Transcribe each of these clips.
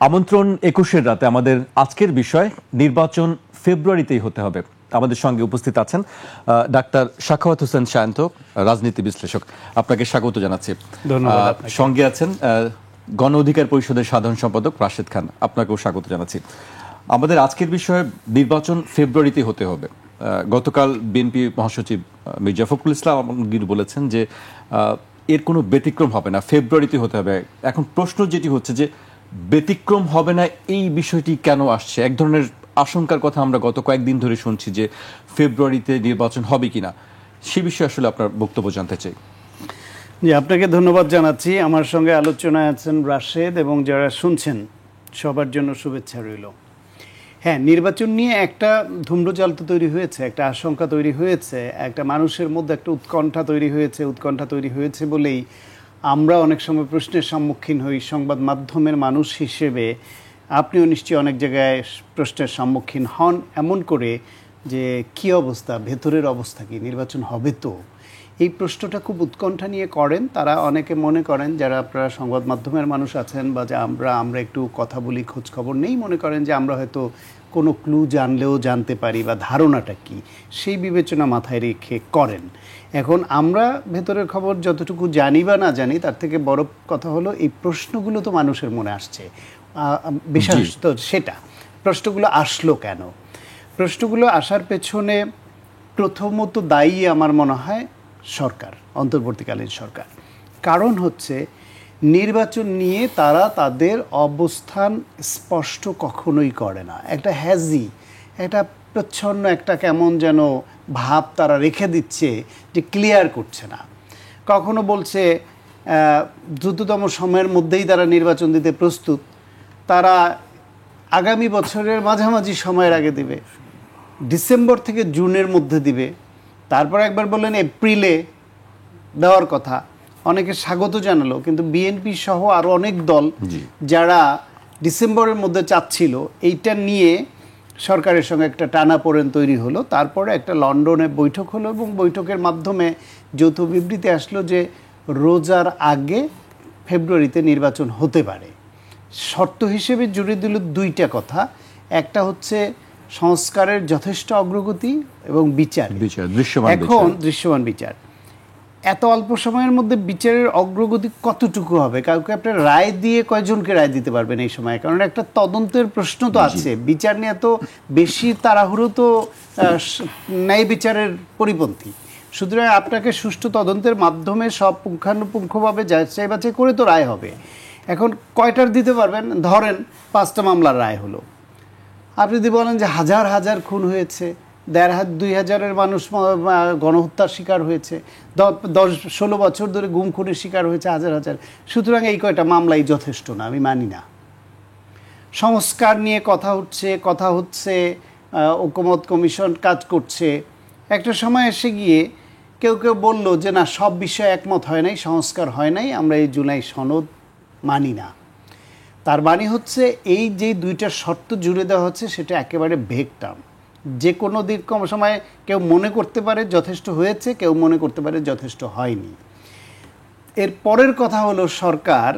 আমন্ত্রণ ২১-এর রাতে আমাদের আজকের বিষয় নির্বাচন ফেব্রুয়ারিতেই হতে হবে। আমাদের সঙ্গে উপস্থিত আছেন ডাক্তার সাখাওয়াত হোসেন সায়ন্ত, রাজনীতি বিশ্লেষক। আপনাকে স্বাগত জানাচ্ছি। ধন্যবাদ। সঙ্গে আছেন গণ অধিকার পরিষদের সাধারণ সম্পাদক রাশেদ খান, আপনাকেও স্বাগত জানাচ্ছি। আমাদের আজকের বিষয় নির্বাচন ফেব্রুয়ারিতে হতে হবে। গতকাল বিএনপি মহাসচিব মির্জা ফখরুল ইসলাম আলমগীর বলেছেন যে এর কোনো ব্যতিক্রম হবে না, ফেব্রুয়ারিতে হতে হবে। এখন প্রশ্ন যেটি হচ্ছে যে ব্যতিক্রম হবে না, এই বিষয়টি কেন আসছে? এক ধরনের আশঙ্কার কথা আমরা গত কয়েকদিন ধরে শুনছি যে ফেব্রুয়ারিতে নির্বাচন হবে কিনা, সে বিষয়ে আসলে আপনার বক্তব্য জানতে চাই। জি, আপনাকে ধন্যবাদ জানাচ্ছি। আমার সঙ্গে আলোচনায় আছেন রাশেদ এবং যারা শুনছেন সবার জন্য শুভেচ্ছা রইল। হ্যাঁ, নির্বাচন নিয়ে একটা ধূম্রজাল তো তৈরি হয়েছে, একটা আশঙ্কা তৈরি হয়েছে, একটা মানুষের মধ্যে একটা উৎকণ্ঠা তৈরি হয়েছে বলেই আমরা অনেক সময় প্রশ্নের সম্মুখীন হই। সংবাদ মাধ্যমের মানুষ হিসেবে আপনিও নিশ্চয়ই অনেক জায়গায় প্রশ্নের সম্মুখীন হন, এমন করে যে কি অবস্থা, ভেতরের অবস্থা কি, নির্বাচন হবে তো? এই প্রশ্নটা খুব উৎকণ্ঠা নিয়ে করেন তারা। অনেকে মনে করেন, যারা আপনারা সংবাদ মাধ্যমের মানুষ আছেন বা যে আমরা একটু কথা বলি, খোঁজ খবর নেই, মনে করেন যে আমরা হয়তো কোনো ক্লু জানলেও জানতে পারি বা ধারণাটা কি, সেই বিবেচনা মাথায় রেখে করেন। এখন আমরা ভেতরের খবর যতটুকু জানি বা না জানি, তার থেকে বড় কথা হলো এই প্রশ্নগুলো তো মানুষের মনে আসছে। বিশেষত সেটা প্রশ্নগুলো আসলো কেন? প্রশ্নগুলো আসার পেছনে প্রথমত দায়ী আমার মনে হয় সরকার, অন্তর্বর্তীকালীন সরকার। কারণ হচ্ছে নির্বাচন নিয়ে তারা তাদের অবস্থান স্পষ্ট কখনোই করে না। একটা হ্যাজি, একটা প্রচ্ছন্ন একটা কেমন যেন ভাব তারা রেখে দিচ্ছে যে ক্লিয়ার করছে না। কখনো বলছে দ্রুততম সময়ের মধ্যেই তারা নির্বাচন দিতে প্রস্তুত, তারা আগামী বছরের মাঝামাঝি সময়ের আগে দিবে, ডিসেম্বর থেকে জুনের মধ্যে দিবে, তারপর একবার বললেন এপ্রিলে দেওয়ার কথা। অনেকে স্বাগত জানালো, কিন্তু বিএনপি সহ আরও অনেক দল যারা ডিসেম্বরের মধ্যে চাচ্ছিল, এইটা নিয়ে সরকারের সঙ্গে একটা টানাপোড়েন তৈরি হলো। তারপরে একটা লন্ডনে বৈঠক হলো এবং বৈঠকের মাধ্যমে যৌথ বিবৃতি আসলো যে রোজার আগে ফেব্রুয়ারিতে নির্বাচন হতে পারে। শর্ত হিসেবে জুড়ে দিল দুইটা কথা। একটা হচ্ছে সংস্কারের যথেষ্ট অগ্রগতি এবং বিচার, এখন দৃশ্যমান বিচার। এত অল্প সময়ের মধ্যে বিচারের অগ্রগতি কতটুকু হবে? কাউকে আপনার রায় দিয়ে কয়জনকে রায় দিতে পারবেন এই সময়? কারণ একটা তদন্তের প্রশ্ন তো আছে। বিচার নিয়ে এত বেশি তাড়াহুড়ো তো ন্যায় বিচারের পরিপন্থী। সুতরাং আপনাকে সুষ্ঠু তদন্তের মাধ্যমে সব পুঙ্খানুপুঙ্খভাবে যাচাই বাছাই করে তো রায় হবে। এখন কয়টার দিতে পারবেন? ধরেন 5টা মামলার রায় হলো। আপনি যদি বলেন যে হাজার হাজার খুন হয়েছে, 1,500-2,000 মানুষ গণহত্যার শিকার হয়েছে, 10-16 বছর ধরে গুম খুনের শিকার হয়েছে হাজার হাজার, সুতরাং এই কয়টা মামলাই যথেষ্ট না, আমি মানি না। সংস্কার নিয়ে কথা হচ্ছে, ঐকমত্য কমিশন কাজ করছে। একটা সময় এসে গিয়ে কেউ বলল যে না, সব বিষয়ে একমত হয় নাই, সংস্কার হয় নাই, আমরা এই জুলাই সনদ মানি না। তার মানে হচ্ছে এই যে দুইটা শর্ত জুড়ে দেওয়া হচ্ছে সেটা একেবারে ভেগ টার্ম। যে কোনো দিক কম সময় কেউ মনে করতে পারে যথেষ্ট হয়েছে, কেউ মনে করতে পারে যথেষ্ট হয়নি। এর পরের কথা হলো, সরকার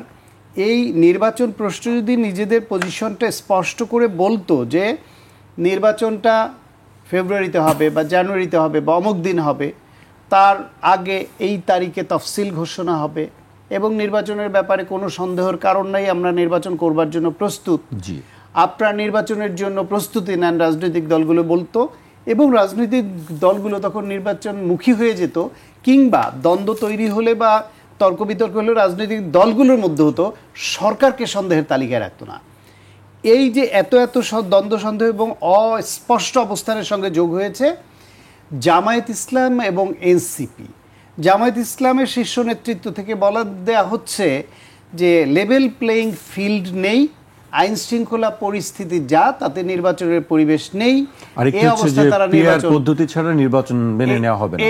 এই নির্বাচন প্রশ্ন যদি নিজেদের পজিশনটা স্পষ্ট করে বলতো যে নির্বাচনটা ফেব্রুয়ারিতে হবে বা জানুয়ারিতে হবে বা অমুক দিন হবে, তার আগে এই তারিখে তফসিল ঘোষণা হবে এবং নির্বাচনের ব্যাপারে কোনো সন্দেহের কারণ নাই, আমরা নির্বাচন করবার জন্য প্রস্তুত, আপনারা নির্বাচনের জন্য প্রস্তুতি নেন, রাজনৈতিক দলগুলো বলতো, এবং রাজনৈতিক দলগুলো তখন নির্বাচনমুখী হয়ে যেত। কিংবা দ্বন্দ্ব তৈরি হলে বা তর্ক বিতর্ক হলে রাজনৈতিক দলগুলোর মধ্যে হতো, সরকারকে সন্দেহের তালিকায় রাখতো না। এই যে এত দ্বন্দ্ব সন্দেহ এবং অস্পষ্ট অবস্থানের সঙ্গে যোগ হয়েছে জামায়াত ইসলাম এবং এনসিপি। জামায়াত ইসলামের শীর্ষ নেতৃত্ব থেকে বলা দেয়া হচ্ছে যে লেভেল প্লেইং ফিল্ড নেই, আইন শৃঙ্খলা পরিস্থিতি যা, তাতে নির্বাচনের পরিবেশ নেই। এই অবস্থায় তারা পদ্ধতি ছাড়া নির্বাচন মেনে নেওয়া হবে না,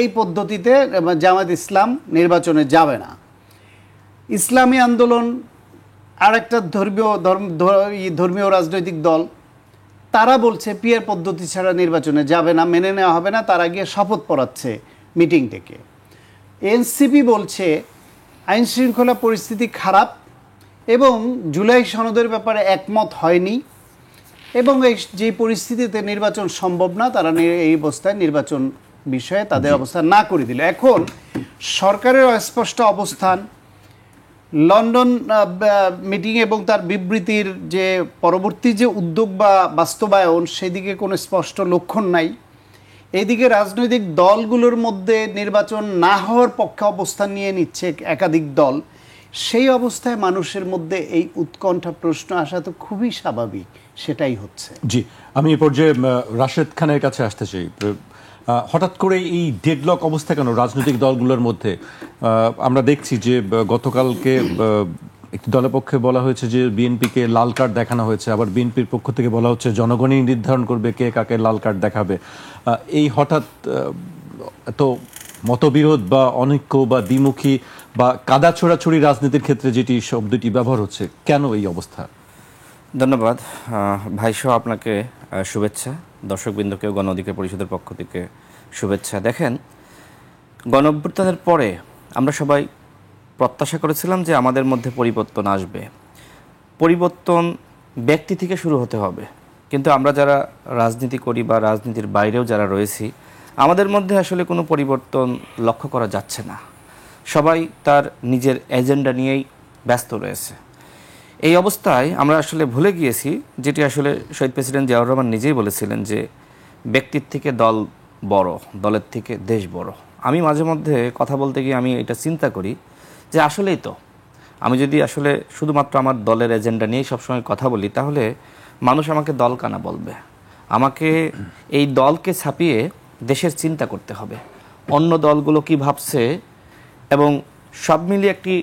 এই পদ্ধতিতে জামায়াত ইসলাম নির্বাচনে যাবে না। ইসলামী আন্দোলন আর একটা ধর্মীয় রাজনৈতিক দল, তারা বলছে পিয়ার পদ্ধতি ছাড়া নির্বাচনে যাবে না, মেনে নেওয়া হবে না, তারা গিয়ে শপথ পড়াচ্ছে মিটিং থেকে। এনসিপি বলছে আইন শৃঙ্খলা পরিস্থিতি খারাপ, এবং জুলাই সনদের ব্যাপারে একমত হয়নি এবং এই যে পরিস্থিতিতে নির্বাচন সম্ভব না, তারা এই অবস্থায় নির্বাচন বিষয়ে তাদের অবস্থান না করে দিল। এখন সরকারের অস্পষ্ট অবস্থান, লন্ডন মিটিং এবং তার বিবৃতির যে পরবর্তী যে উদ্যোগ বা বাস্তবায়ন, সেদিকে কোনো স্পষ্ট লক্ষণ নাই। এইদিকে রাজনৈতিক দলগুলোর মধ্যে নির্বাচন না হওয়ার পক্ষে অবস্থান নিয়ে নিচ্ছে একাধিক দল। সেই অবস্থায় মানুষের মধ্যে এই উৎকণ্ঠা প্রশ্ন আসা তো খুবই স্বাভাবিক, সেটাই হচ্ছে। জি, আমি এই পর্যায়ে রাশেদ খানের কাছে আসতে চাই। হঠাৎ করে এই ডেডলক অবস্থা কেন রাজনৈতিক দলগুলোর মধ্যে? আমরা দেখছি যে গতকালকে একটি দলের পক্ষে বলা হয়েছে যে বিএনপিকে লাল কার্ড দেখানো হয়েছে, আবার বিএনপির পক্ষ থেকে বলা হচ্ছে জনগণই নির্ধারণ করবে কে কাকে লাল কার্ড দেখাবে। এই হঠাৎ এত মতবিরোধ বা অনৈক্য বা দ্বিমুখী বা কাদা ছোড়াছড়ি রাজনীতির ক্ষেত্রে যেটি শব্দটি ব্যবহার হচ্ছে, কেন এই অবস্থা? ধন্যবাদ ভাইসহ আপনাকে শুভেচ্ছা, দর্শকবৃন্দকেও গণ অধিকার পরিষদের পক্ষ থেকে শুভেচ্ছা। দেখেন, গণ অভ্যুত্থানের পরে আমরা সবাই প্রত্যাশা করেছিলাম যে আমাদের মধ্যে পরিবর্তন আসবে, পরিবর্তন ব্যক্তি থেকে শুরু হতে হবে। কিন্তু আমরা যারা রাজনীতি করি বা রাজনীতির বাইরেও যারা রয়েছি, আমাদের মধ্যে আসলে কোনো পরিবর্তন লক্ষ্য করা যাচ্ছে না। সবাই তার নিজের এজেন্ডা নিয়েই ব্যস্ত রয়েছে। এই অবস্থায় আমরা আসলে ভুলে গিয়েছি, যেটি আসলে শহীদ প্রেসিডেন্ট জিয়াউর রহমান নিজেই বলেছিলেন যে ব্যক্তির থেকে দল বড়, দলের থেকে দেশ বড়। আমি মাঝে মধ্যে কথা বলতে গিয়ে আমি এটা চিন্তা করি যে আসলেই তো, আমি যদি আসলে শুধুমাত্র আমার দলের এজেন্ডা নিয়েই সবসময় কথা বলি, তাহলে মানুষ আমাকে দলকানা বলবে। আমাকে এই দলকে ছাপিয়ে দেশের চিন্তা করতে হবে, অন্য দলগুলো কি ভাবছে এবং সব মিলিয়ে একটি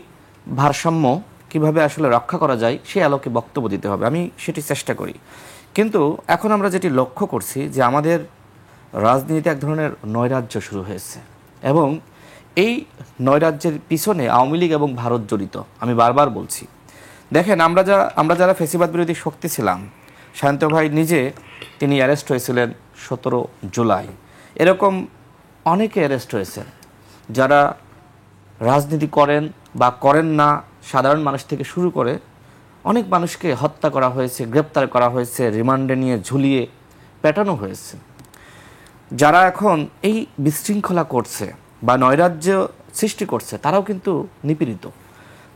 ভারসাম্য কিভাবে আসলে রক্ষা করা যায় সেই আলোকে বক্তব্য দিতে হবে। আমি সেটি চেষ্টা করি। কিন্তু এখন আমরা যেটি লক্ষ্য করছি যে আমাদের রাজনীতিতে এক ধরনের নৈরাজ্য শুরু হয়েছে এবং এই নৈরাজ্যের পিছনে আওয়ামী লীগ এবং ভারত জড়িত। আমি বারবার বলছি, দেখেন, আমরা যারা ফ্যাসিবাদ বিরোধী শক্তি ছিলাম, শান্ত ভাই নিজে তিনি অ্যারেস্ট হয়েছিলেন 17 জুলাই। এরকম অনেকে অ্যারেস্ট হয়েছেন যারা রাজনীতি করেন বা করেন না, সাধারণ মানুষ থেকে শুরু করে অনেক মানুষকে হত্যা করা হয়েছে, গ্রেপ্তার করা হয়েছে, রিমান্ডে নিয়ে ঝুলিয়ে পেটানো হয়েছে। যারা এখন এই বিশৃঙ্খলা করছে বা নৈরাজ্য সৃষ্টি করছে, তারাও কিন্তু নিপীড়িত।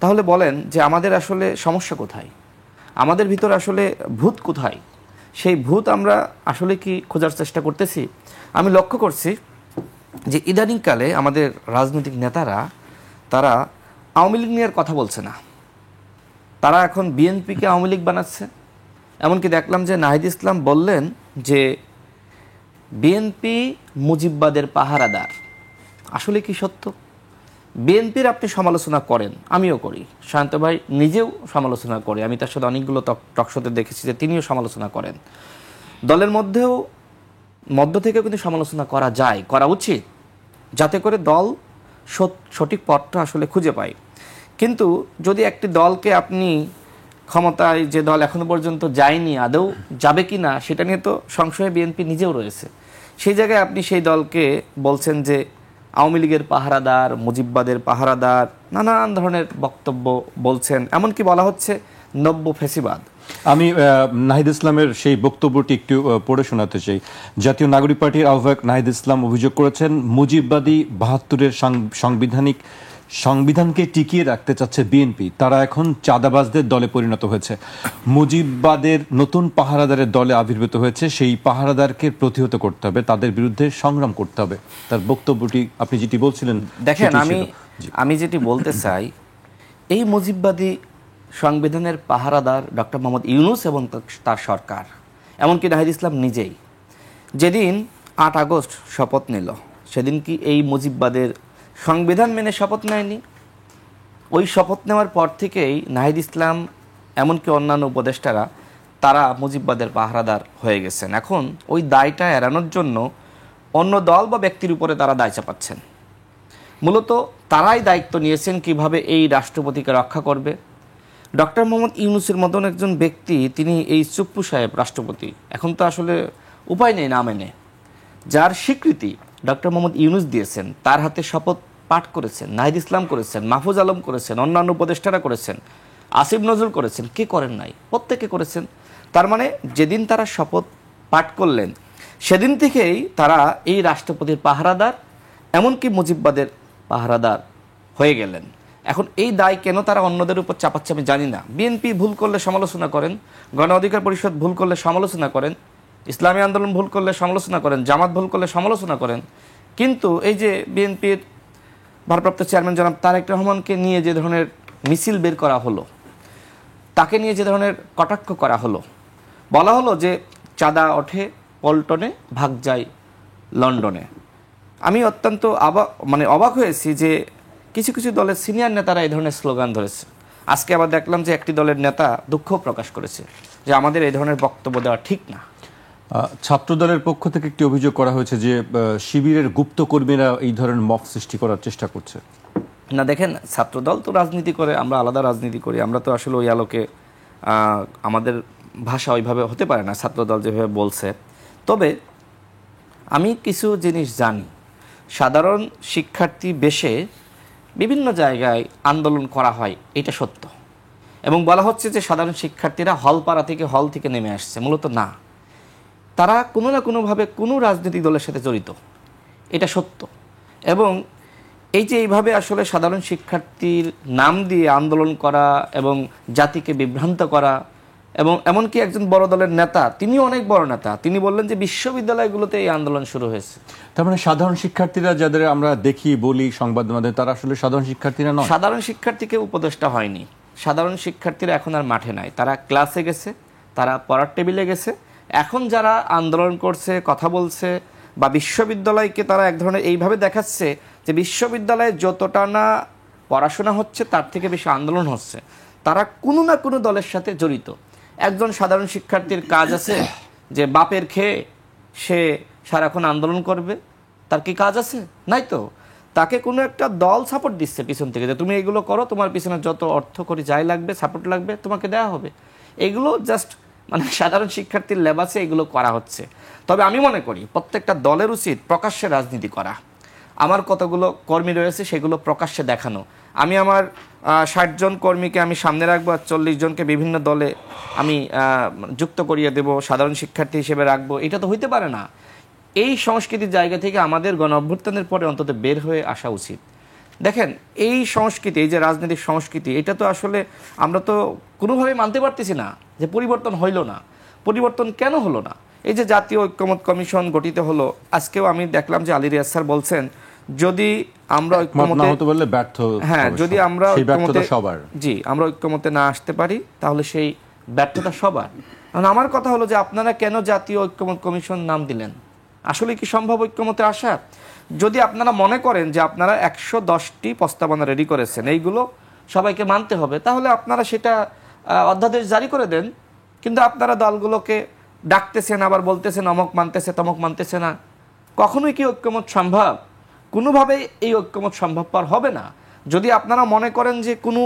তাহলে বলেন যে আমাদের আসলে সমস্যা কোথায়, আমাদের ভিতর আসলে ভূত কোথায়? সেই ভূত আমরা আসলে কি খোঁজার চেষ্টা করতেছি? আমি লক্ষ্য করছি যে ইদানিংকালে আমাদের রাজনৈতিক নেতারা তারা আওয়ামী লীগ নিয়ে কথা বলছে না, তারা এখন বিএনপিকে আওয়ামী লীগ বানাচ্ছে। এমনকি দেখলাম যে নাহিদ ইসলাম বললেন যে বিএনপি মুজিববাদের পাহারাদার। আসলে কি সত্য? বিএনপির আপনি সমালোচনা করেন, আমিও করি, শান্ত ভাই নিজেও সমালোচনা করে, আমি তার সাথে অনেকগুলো টকশোতে দেখেছি যে তিনিও সমালোচনা করেন। দলের মধ্য থেকেও কিন্তু সমালোচনা করা যায়, করা উচিত, যাতে করে দল সঠিক পথটা আসলে খুঁজে পায়। কিন্তু যদি একটি দলকে আপনি ক্ষমতায়, যে দল এখনো পর্যন্ত যায়নি, আদৌ যাবে কি না সেটা নিয়ে তো সংশয়ে বিএনপি নিজেও রয়েছে, সেই জায়গায় আপনি সেই দলকে বলছেন যে আওয়ামী লীগের পাহারাদার, মুজিববাদের পাহারাদার, নানান ধরনের বক্তব্য বলছেন। এমনকি বলা হচ্ছে নব্য ফ্যাসিবাদ। আমি নাহিদ ইসলামের সেই বক্তব্যটি একটু পড়ে শোনাতে চাই। জাতীয় নাগরিক পার্টির আহ্বায়ক নাহিদ ইসলাম অভিযোগ করেছেন, মুজিববাদী ৭২-এর সংবিধানকে টিকিয়ে রাখতে চাচ্ছে বিএনপি, তারা এখন চাঁদাবাজদের দলে পরিণত হয়েছে। মুজিববাদের নতুন পাহারাদারের দলে আবির্ভূত হয়েছে, সেই পাহারাদারকে প্রতিহত করতে হবে, তাদের বিরুদ্ধে সংগ্রাম করতে হবে। তার বক্তব্যটি আপনি যেটি বলছিলেন, দেখেন, আমি যেটি বলতে চাই, এই মুজিববাদী সংবিধানের পাহারাদার ডক্টর মোহাম্মদ ইউনূস এবং তার সরকার, এমনকি নাহিদ ইসলাম নিজেই যেদিন ৮ আগস্ট শপথ নিল, সেদিন কি এই মুজিববাদের সংবিধান মেনে শপথ নেয়নি? ওই শপথ নেওয়ার পর থেকেই নাহিদ ইসলাম এমনকি অন্যান্য উপদেষ্টারা তারা মুজিববাদের পাহারাদার হয়ে গেছেন। এখন ওই দায়টা এড়ানোর জন্য অন্য দল বা ব্যক্তির উপরে তারা দায় চাপাচ্ছেন। মূলত তারাই দায়িত্ব নিয়েছেন কিভাবে এই রাষ্ট্রপতিকে রক্ষা করবে। ডক্টর মোহাম্মদ ইউনূসের মতন একজন ব্যক্তি, তিনি এই চুপ্পু সাহেব রাষ্ট্রপতি, এখন তো আসলে উপায় নেই না মেনে, যার স্বীকৃতি ডক্টর মোহাম্মদ ইউনূস দিয়েছেন, তার হাতে শপথ পাঠ করেছেন নাহিদ ইসলাম, করেছেন মাহফুজ আলম, করেছেন অন্যান্য উপদেষ্টারা করেছেন। আসিফ নজরুল করেছেন, কে করেন নাই? প্রত্যেকে করেছেন। তার মানে যেদিন তারা শপথ পাঠ করলেন সেদিন থেকেই তারা এই রাষ্ট্রপতির পাহারাদার, এমনকি মুজিববাদের পাহারাদার হয়ে গেলেন। এখন এই দায় কেন তারা অন্যদের উপর চাপাচ্ছে আমি জানি না। বিএনপি ভুল করলে সমালোচনা করেন, গণ অধিকার পরিষদ ভুল করলে সমালোচনা করেন, ইসলামী আন্দোলন ভুল করলে সমালোচনা করেন, জামাত ভুল করলে সমালোচনা করেন, কিন্তু এই যে বিএনপির ভারপ্রাপ্ত চেয়ারম্যান জনাব তারেক রহমানকে নিয়ে যে ধরনের মিছিল বের করা হলো, তাকে নিয়ে যে ধরনের কটাক্ষ করা হলো, বলা হলো যে চাঁদা ওঠে পল্টনে, ভাগ যায় লন্ডনে। আমি অত্যন্ত অবাক হয়েছি যে কিছু কিছু দলের সিনিয়র নেতারা এই ধরনের স্লোগান ধরেছে। আজকে আবার দেখলাম যে একটি দলের নেতা দুঃখ প্রকাশ করেছে যে আমাদের এই ধরনের বক্তব্য দেওয়া ঠিক না। ছাত্র দলের পক্ষ থেকে একটি অভিযোগ করা হয়েছে যে শিবিরের গুপ্ত কর্মীরা এই ধরনের মব সৃষ্টি করার চেষ্টা করছে। না দেখেন, ছাত্রদল তো রাজনীতি করে, আমরা আলাদা রাজনীতি করি। আমরা তো আসলে ওই আলোকে আমাদের ভাষা ওইভাবে হতে পারে না ছাত্রদল যেভাবে বলছে। তবে আমি কিছু জিনিস জানি। সাধারণ শিক্ষার্থী বেশে বিভিন্ন জায়গায় আন্দোলন করা হয়, এটা সত্য। এবং বলা হচ্ছে যে সাধারণ শিক্ষার্থীরা হল থেকে নেমে আসছে, মূলত না, তারা কোনো না কোনোভাবে কোনো রাজনৈতিক দলের সাথে জড়িত, এটা সত্য। এবং এই যে এইভাবে আসলে সাধারণ শিক্ষার্থীর নাম দিয়ে আন্দোলন করা এবং জাতিকে বিভ্রান্ত করা, এবং এমনকি একজন বড় দলের নেতা, তিনি অনেক বড় নেতা, তিনি বললেন যে বিশ্ববিদ্যালয়গুলোতে এই আন্দোলন শুরু হয়েছে। তার মানে সাধারণ শিক্ষার্থীরা যাদের আমরা দেখি বলি সংবাদ মাধ্যমে, তারা আসলে সাধারণ শিক্ষার্থীরা নয়। সাধারণ শিক্ষার্থীকে উপদেষ্টা হয়নি, সাধারণ শিক্ষার্থীরা এখন আর মাঠে নাই, তারা ক্লাসে গেছে, তারা পড়ার টেবিলে গেছে। এখন যারা আন্দোলন করছে, কথা বলছে, বা বিশ্ববিদ্যালয়কে তারা এক ধরনের এইভাবে দেখাচ্ছে যে বিশ্ববিদ্যালয়ে যতটা না পড়াশোনা হচ্ছে তার থেকে বেশি আন্দোলন হচ্ছে, তারা কোনো না কোনো দলের সাথে জড়িত। একজন সাধারণ শিক্ষার্থীর কাজ আছে যে বাপের খেয়ে সে সারাক্ষণ আন্দোলন করবে? তার কি কাজ আছে? নাই তো। তাকে কোনো একটা দল সাপোর্ট দিচ্ছে পিছন থেকে, যে তুমি এগুলো করো, তোমার পিছনে যত অর্থ করি যাই লাগবে, সাপোর্ট লাগবে, তোমাকে দেওয়া হবে। এগুলো জাস্ট সাধারণ শিক্ষার্থীর লেবাসে এগুলো করা হচ্ছে। তবে আমি মনে করি প্রত্যেকটা দলের উচিত প্রকাশ্যে রাজনীতি করা। আমার কতগুলো কর্মী রয়েছে সেগুলো প্রকাশ্যে দেখানো। আমি আমার 60 জন কর্মীকে আমি সামনে রাখবো, আর 40 জনকে বিভিন্ন দলে আমি যুক্ত করিয়ে দেব, সাধারণ শিক্ষার্থী হিসেবে রাখবো। এটা তো হইতে পারে না। এই সংস্কৃতির জায়গা থেকে আমাদের গণ অভ্যুত্থানের পরে অন্তত বের হয়ে আসা উচিত। দেখেন, এই সংস্কৃতি, এই যে রাজনৈতিক সংস্কৃতি, এটা তো আসলে আমরা তো কোনোভাবেই মানতে পারতেছি না যে পরিবর্তন হইল না। পরিবর্তন কেন হলো না? এই যে জাতীয় ঐক্যমত কমিশন গঠিত হলো, আজকেও আমি দেখলাম যে আলী রিয়াজ স্যার বলছেন যদি আমরা যদি আমরা ঐক্যমতে না আসতে পারি তাহলে সেই ব্যর্থতা সবার। কারণ আমার কথা হলো যে আপনারা কেন জাতীয় ঐক্যমত কমিশন নাম দিলেন? আসলে কি সম্ভব ঐক্যমতে আসা? যদি আপনারা মনে করেন যে আপনারা 110টি প্রস্তাবনা রেডি করেছেন, এইগুলো সবাইকে মানতে হবে, তাহলে আপনারা সেটা অধ্যাদেশ জারি করে দেন। কিন্তু আপনারা দলগুলোকে ডাকতেছেন, আবার বলতেছেন অমক মানতেছে, তমক মানতেছে না। কখনোই কি ঐক্যমত সম্ভব? কোনোভাবেই এই ঐক্যমত সম্ভবপর হবে না। যদি আপনারা মনে করেন যে কোনো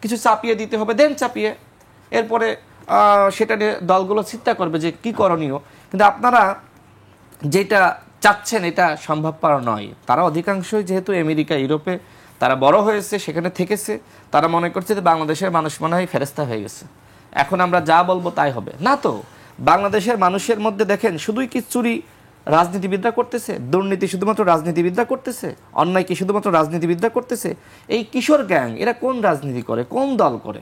কিছু চাপিয়ে দিতে হবে, দেন চাপিয়ে, এরপরে সেটা নিয়ে দলগুলো চিন্তা করবে যে কি করণীয়। কিন্তু আপনারা যেটা চাচ্ছেন এটা সম্ভবপর নয়। তারা অধিকাংশই যেহেতু আমেরিকা, ইউরোপে তারা বড় হয়েছে, সেখানে থেকেছে, তারা মনে করছে যে বাংলাদেশের মানুষ মনে হয় ফেরেস্তা হয়ে গেছে, এখন আমরা যা বলবো তাই হবে। না তো, বাংলাদেশের মানুষের মধ্যে দেখেন শুধুই কি চুরি রাজনীতিবিদরা করতেছে, দুর্নীতি শুধুমাত্র রাজনীতিবিদরা করতেছে, অন্যায় কি শুধুমাত্র রাজনীতিবিদরা করতেছে? এই কিশোর গ্যাং, এরা কোন রাজনীতি করে, কোন দল করে?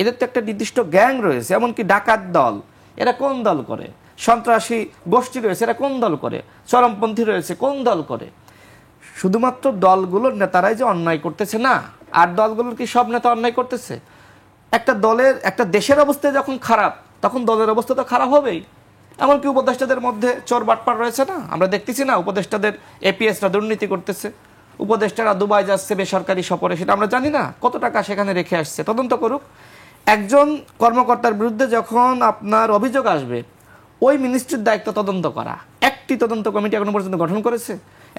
এদের তো একটা নির্দিষ্ট গ্যাং রয়েছে। এমনকি ডাকাত দল, এরা কোন দল করে? সন্ত্রাসী গোষ্ঠী রয়েছে, এরা কোন দল করে? চরমপন্থী রয়েছে, কোন দল করে? শুধুমাত্র দলগুলোর নেতারাই যে অন্যায় করতেছে না, আর দলগুলোর কি সব নেতা অন্যায় করতেছে? একটা দলের, একটা দেশের অবস্থা যখন খারাপ, তখন দলের অবস্থা তো খারাপ হবেই। এমনকি উপদেষ্টাদের মধ্যে চোর বাটপার রয়েছে না? আমরা দেখতেছি না উপদেষ্টাদের এপিএসরা দুর্নীতি করতেছে, উপদেষ্টারা দুবাই যাচ্ছে বেসরকারি সফরে, সেটা আমরা জানি না কত টাকা সেখানে রেখে আসছে। তদন্ত করুক। একজন কর্মকর্তার বিরুদ্ধে যখন আপনার অভিযোগ আসবে, ওই মিনিস্ট্রির দায়িত্ব তদন্ত করা। একটি তদন্ত কমিটি এখনো পর্যন্ত গঠন করেছে?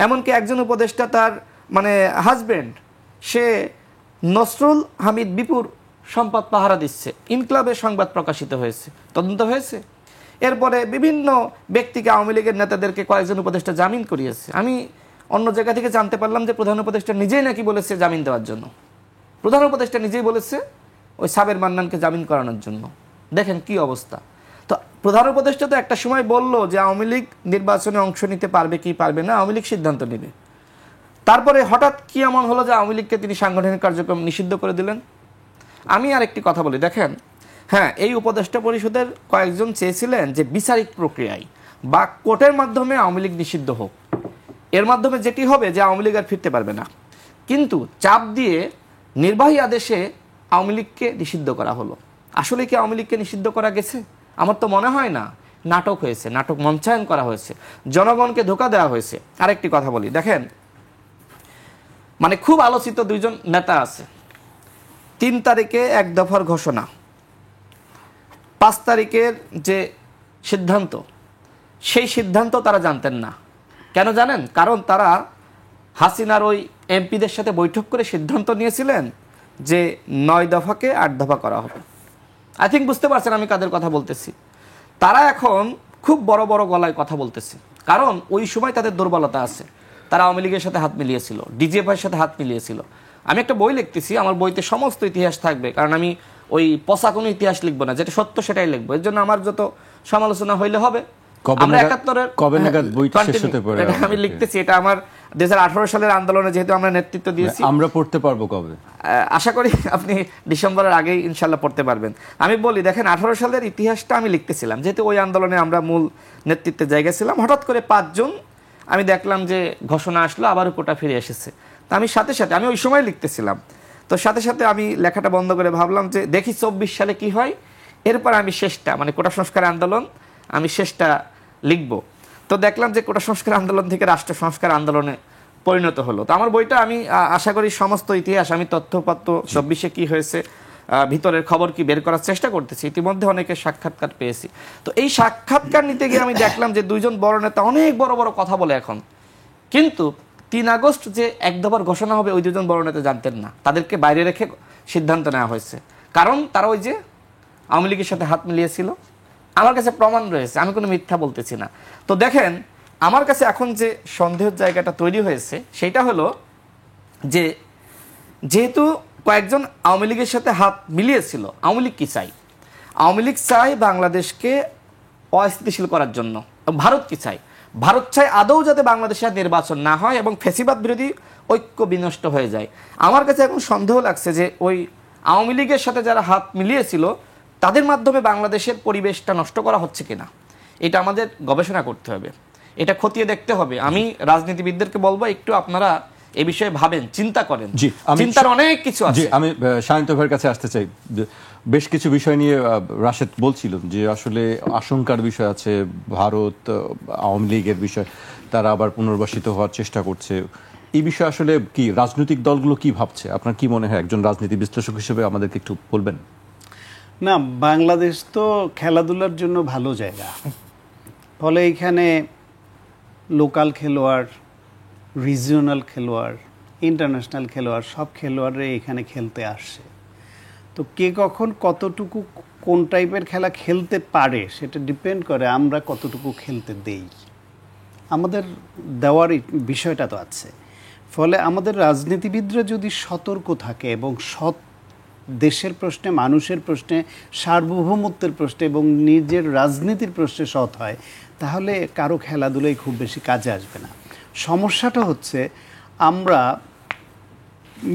এমনকি একজন উপদেষ্টা, তার হাজব্যান্ড, সে নসরুল হামিদ বিপুর সম্পদ পাহারা দিচ্ছে, ইনক্লাবের সংবাদ প্রকাশিত হয়েছে, তদন্ত হয়েছে। এরপরে বিভিন্ন ব্যক্তিকে, আওয়ামী লীগের নেতাদেরকে কয়েকজন উপদেষ্টা জামিন করিয়েছে। আমি অন্য জায়গা থেকে জানতে পারলাম যে প্রধান উপদেষ্টা নিজেই নাকি বলেছে জামিন দেওয়ার জন্য। প্রধান উপদেষ্টা নিজেই বলেছে ওই সাবের মান্নানকে জামিন করানোর জন্য। দেখেন কি অবস্থা। তো প্রধান উপদেষ্টা তো একটা সময় বললো যে আওয়ামী লীগ নির্বাচনে অংশ নিতে পারবে কি পারবে না আওয়ামী লীগ সিদ্ধান্ত নেবে। তারপরে হঠাৎ কি এমন হলো যে আওয়ামী লীগকে তিনি সাংগঠনিক কার্যক্রম নিষিদ্ধ করে দিলেন। আমি আর একটি কথা বলি, দেখেন হ্যাঁ, এই উপদেষ্টা পরিষদের কয়েকজন চেয়েছিলেন যে বিচারিক প্রক্রিয়ায় বা কোর্টের মাধ্যমে আওয়ামী লীগ নিষিদ্ধ হোক, এর মাধ্যমে যেটি হবে যে আওয়ামী লীগ আর ফিরতে পারবে না। কিন্তু চাপ দিয়ে নির্বাহী আদেশে আওয়ামী লীগকে নিষিদ্ধ করা হলো। আসলে কি আওয়ামী লীগকে নিষিদ্ধ করা গেছে? আমার তো মনে হয় না। নাটক হয়েছে, নাটক মঞ্চায়ন করা হয়েছে, জনগণকে ধোঁকা দেওয়া হয়েছে। আরেকটি কথা বলি, দেখেন মানে খুব আলোচিত দুইজন নেতা আছে। 3 তারিখে 1 দফার ঘোষণা, 5 তারিখের যে সিদ্ধান্ত, সেই সিদ্ধান্ত তারা জানতেন না। কেন জানেন? কারণ তারা হাসিনার ওই এমপিদের সাথে বৈঠক করে সিদ্ধান্ত নিয়েছিলেন যে 9 দফাকে 8 দফা করা হবে। আই থিঙ্ক বুঝতে পারছেন আমি কাদের কথা বলতেছি। তারা এখন খুব বড় বড় গলায় কথা বলতেছে, কারণ ওই সময় তাদের দুর্বলতা আছে। তারা আওয়ামী লীগের সাথে হাত মিলিয়েছিল, ডিজিএফআইয়ের সাথে হাত মিলিয়েছিল। আমি একটা বই লিখতেছি, আমার বইতে সমস্ত ইতিহাস থাকবে, কারণ আমি ওই পচা কোনো ইতিহাস লিখবো না, যেটা সত্য সেটাই লিখবো। এর জন্য আমার যত সমালোচনা হইলে হবে। আমরা 71 আমি লিখতেছি, এটা আমার 2018 সালের আন্দোলনে যেহেতু আমরা নেতৃত্ব দিয়েছি। আমরা পড়তে পারবো কবে? আশা করি আপনি ডিসেম্বরের আগেই ইনশাল্লাহ পড়তে পারবেন। আমি বলি, দেখেন 18 সালের ইতিহাসটা আমি লিখতেছিলাম, যেহেতু ওই আন্দোলনে আমরা মূল নেতৃত্বের জায়গায় ছিলাম। হঠাৎ করে 5 জন আমি দেখলাম যে ঘোষণা আসলো, আবারও কোটা ফিরে এসেছে। তো আমি সাথে সাথে, আমি ওই সময় লিখতেছিলাম, তো সাথে সাথে আমি লেখাটা বন্ধ করে ভাবলাম যে দেখি 24 সালে কি হয়। এরপর আমি শেষটা, মানে কোটা সংস্কার আন্দোলন, আমি শেষটা লিখব। তো দেখলাম যে কোটা সংস্কার আন্দোলন থেকে রাষ্ট্র সংস্কার আন্দোলনে পরিণত হলো। তো আমার বইটা আমি আশা করি সমস্ত ইতিহাস, আমি তথ্যপত্র 24-এ কি হয়েছে, ভিতরের খবর কি বের করার চেষ্টা করতেছি। ইতিমধ্যে অনেকের সাক্ষাৎকার পেয়েছি। তো এই সাক্ষাৎকার নিতে গিয়ে আমি দেখলাম যে 2 জন বড় নেতা অনেক বড় বড় কথা বলে এখন, কিন্তু 3 আগস্ট যে 1 দফার ঘোষণা হবে ওই 2 জন বড় নেতা জানতেন না। তাদেরকে বাইরে রেখে সিদ্ধান্ত নেওয়া হয়েছে, কারণ তারা ওই যে আওয়ামী লীগের সাথে হাত মিলিয়েছিল। আমার কাছে প্রমাণ রয়েছে, আমি কোনো মিথ্যা বলতেছি না। তো দেখেন আমার কাছে এখন যে সন্দেহের জায়গাটা তৈরি হয়েছে সেটা হলো যে যেহেতু কয়েকজন আওয়ামী লীগের সাথে হাত মিলিয়েছিল, আওয়ামী লীগ কি চাই? আওয়ামী লীগ চাই বাংলাদেশকে অস্থিতিশীল করার জন্য। ভারত কি চাই? ভারত চাই আদৌ যাতে বাংলাদেশে নির্বাচন না হয় এবং ফ্যাসিবাদ বিরোধী ঐক্য বিনষ্ট হয়ে যায়। আমার কাছে এখন সন্দেহ লাগছে যে ওই আওয়ামী লীগের সাথে যারা হাত মিলিয়েছিল তাদের মাধ্যমে বাংলাদেশের পরিবেশটা নষ্ট করা হচ্ছে কিনা, এটা আমাদের গবেষণা করতে হবে, এটা খতিয়ে দেখতে হবে। আমি রাজনীতিবিদদেরকে বলবো একটু আপনারা এই বিষয়ে ভাবেন, চিন্তা করেন। চিন্তার অনেক কিছু আছে। আমি সায়ন্ত ভাইয়ের কাছে আসতে চাই। বেশ কিছু বিষয় নিয়ে রাশেদ বলছিল যে আসলে আশঙ্কার বিষয় আছে, ভারত আওয়ামী লীগের বিষয়, তারা আবার পুনর্বাসিত হওয়ার চেষ্টা করছে। এই বিষয়ে আসলে কি রাজনৈতিক দলগুলো কি ভাবছে? আপনার কি মনে হয় একজন রাজনীতি বিশ্লেষক হিসেবে আমাদেরকে একটু বলবেন? না, বাংলাদেশ তো খেলাধুলার জন্য ভালো জায়গা, ফলে এখানে লোকাল খেলোয়াড়, রিজিওনাল খেলোয়াড়, ইন্টারন্যাশনাল খেলোয়াড়, সব খেলোয়াড়রা এখানে খেলতে আসছে। তো কে কখন কতটুকু কোন টাইপের খেলা খেলতে পারে সেটা ডিপেন্ড করে আমরা কতটুকু খেলতে দেই। আমাদের দেওয়ার বিষয়টা তো আছে। ফলে আমাদের রাজনীতিবিদরা যদি সতর্ক থাকে এবং সৎ দেশের প্রশ্নে, মানুষের প্রশ্নে, সার্বভৌমত্বের প্রশ্নে এবং নিজের রাজনীতির প্রশ্নে সৎ হয়, তাহলে কারো খেলাধুলাই খুব বেশি কাজে আসবে না। সমস্যাটা হচ্ছে আমরা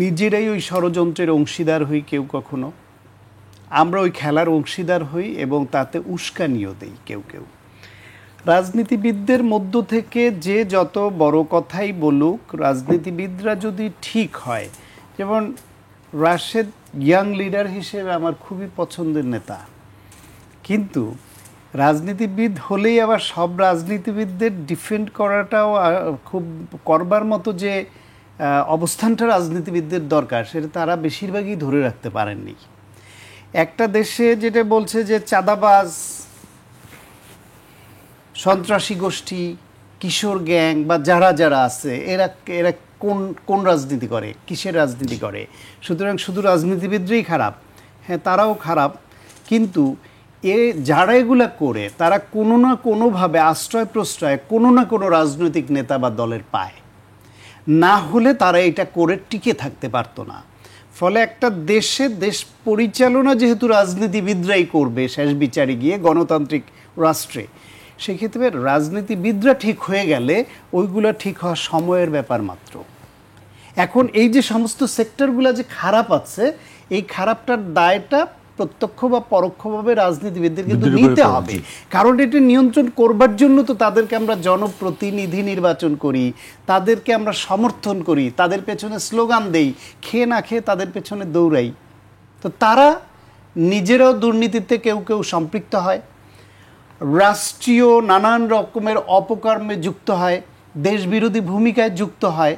নিজেরাই ওই ষড়যন্ত্রের অংশীদার হই, কেউ কখনো আমরা ওই খেলার অংশীদার হই এবং তাতে উস্কানিও দেই কেউ কেউ। রাজনীতিবিদদের মধ্য থেকে যে যত বড় কথাই বলুক, রাজনীতিবিদরা যদি ঠিক হয়, যেমন রাশেদ ইয়াং লিডার হিসেবে আমার খুবই পছন্দের নেতা, কিন্তু রাজনীতিবিদ হলেই আবার সব রাজনীতিবিদদের ডিফেন্ড করাটাও খুব করবার মতো যে অবস্থানটা রাজনীতিবিদদের দরকার সেটা তারা বেশিরভাগই ধরে রাখতে পারেননি। একটা দেশে যেটা বলছে যে চাঁদাবাজ, সন্ত্রাসী গোষ্ঠী, কিশোর গ্যাং বা যারা যারা আছে এরা এরা কোন কোন রাজনীতি করে, কিসের রাজনীতি করে? সুতরাং শুধু রাজনীতিবিদরাই খারাপ? হ্যাঁ, তারাও খারাপ, কিন্তু যারা এগুলা করে তারা কোনো না কোনোভাবে আশ্রয় প্রশ্রয় কোনো না কোনো রাজনৈতিক নেতা বা দলের পায়, না হলে তারা এটা করে টিকে থাকতে পারতো না। ফলে একটা দেশ পরিচালনা যেহেতু রাজনীতিবিদরাই করবে শেষ বিচারে গিয়ে গণতান্ত্রিক রাষ্ট্রে, সেক্ষেত্রে রাজনীতিবিদরা ঠিক হয়ে গেলে ওইগুলো ঠিক হওয়া সময়ের ব্যাপার মাত্র। এখন এই যে সমস্ত সেক্টরগুলো যে খারাপ আছে, এই খারাপটার দায়টা প্রত্যক্ষ বা পরোক্ষভাবে রাজনীতিবিদদের কিন্তু নিতে হবে, কারণ এটা নিয়ন্ত্রণ করবার জন্য তো তাদেরকে আমরা জনপ্রতিনিধি নির্বাচন করি, তাদেরকে আমরা সমর্থন করি, তাদের পেছনে স্লোগান দেই, খেয়ে না খেয়ে তাদের পেছনে দৌড়াই। তো তারা নিজেরাও দুর্নীতিতে কেউ কেউ সম্পৃক্ত হয়, রাষ্ট্রীয় নানান রকমের অপকর্মে যুক্ত হয়, দেশবিরোধী ভূমিকায় যুক্ত হয়,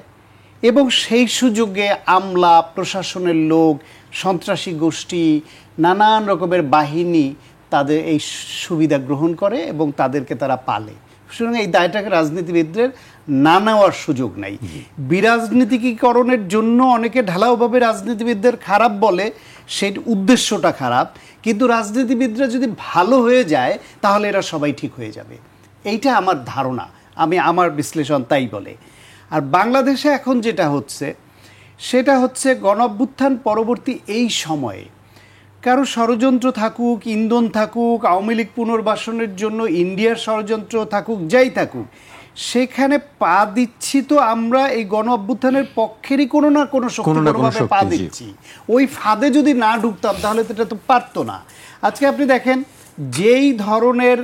এবং সেই সুযোগে আমলা, প্রশাসনের লোক, সন্ত্রাসী গোষ্ঠী, নানান রকমের বাহিনী তাদের এই সুবিধা গ্রহণ করে এবং তাদেরকে তারা পালে। সুতরাং এই দায়টাকে রাজনীতিবিদদের না নেওয়ার সুযোগ নাই। বিরাজনীতিকীকরণের জন্য অনেকে ঢালাওভাবে রাজনীতিবিদদের খারাপ বলে, সেই উদ্দেশ্যটা খারাপ, কিন্তু রাজনীতিবিদরা যদি ভালো হয়ে যায় তাহলে এরা সবাই ঠিক হয়ে যাবে, এইটা আমার ধারণা, আমার বিশ্লেষণ তাই বলে। আর বাংলাদেশে এখন যেটা হচ্ছে সেটা হচ্ছে গণঅভ্যুত্থান পরবর্তী এই সময়ে কারো ষড়যন্ত্র থাকুক, ইন্ধন থাকুক, আওয়ামী লীগ পুনর্বাসনের জন্য ইন্ডিয়ার ষড়যন্ত্র থাকুক, যাই থাকুক, সেখানে পা দিচ্ছি তো আমরা এই গণঅভ্যুত্থানের পক্ষেরই কোনো না কোনো শক্তিভাবে পা দিচ্ছি। ওই ফাঁদে যদি না ঢুকতাম তাহলে তো এটা তো পারতো না। আজকে আপনি দেখেন যেই ধরনের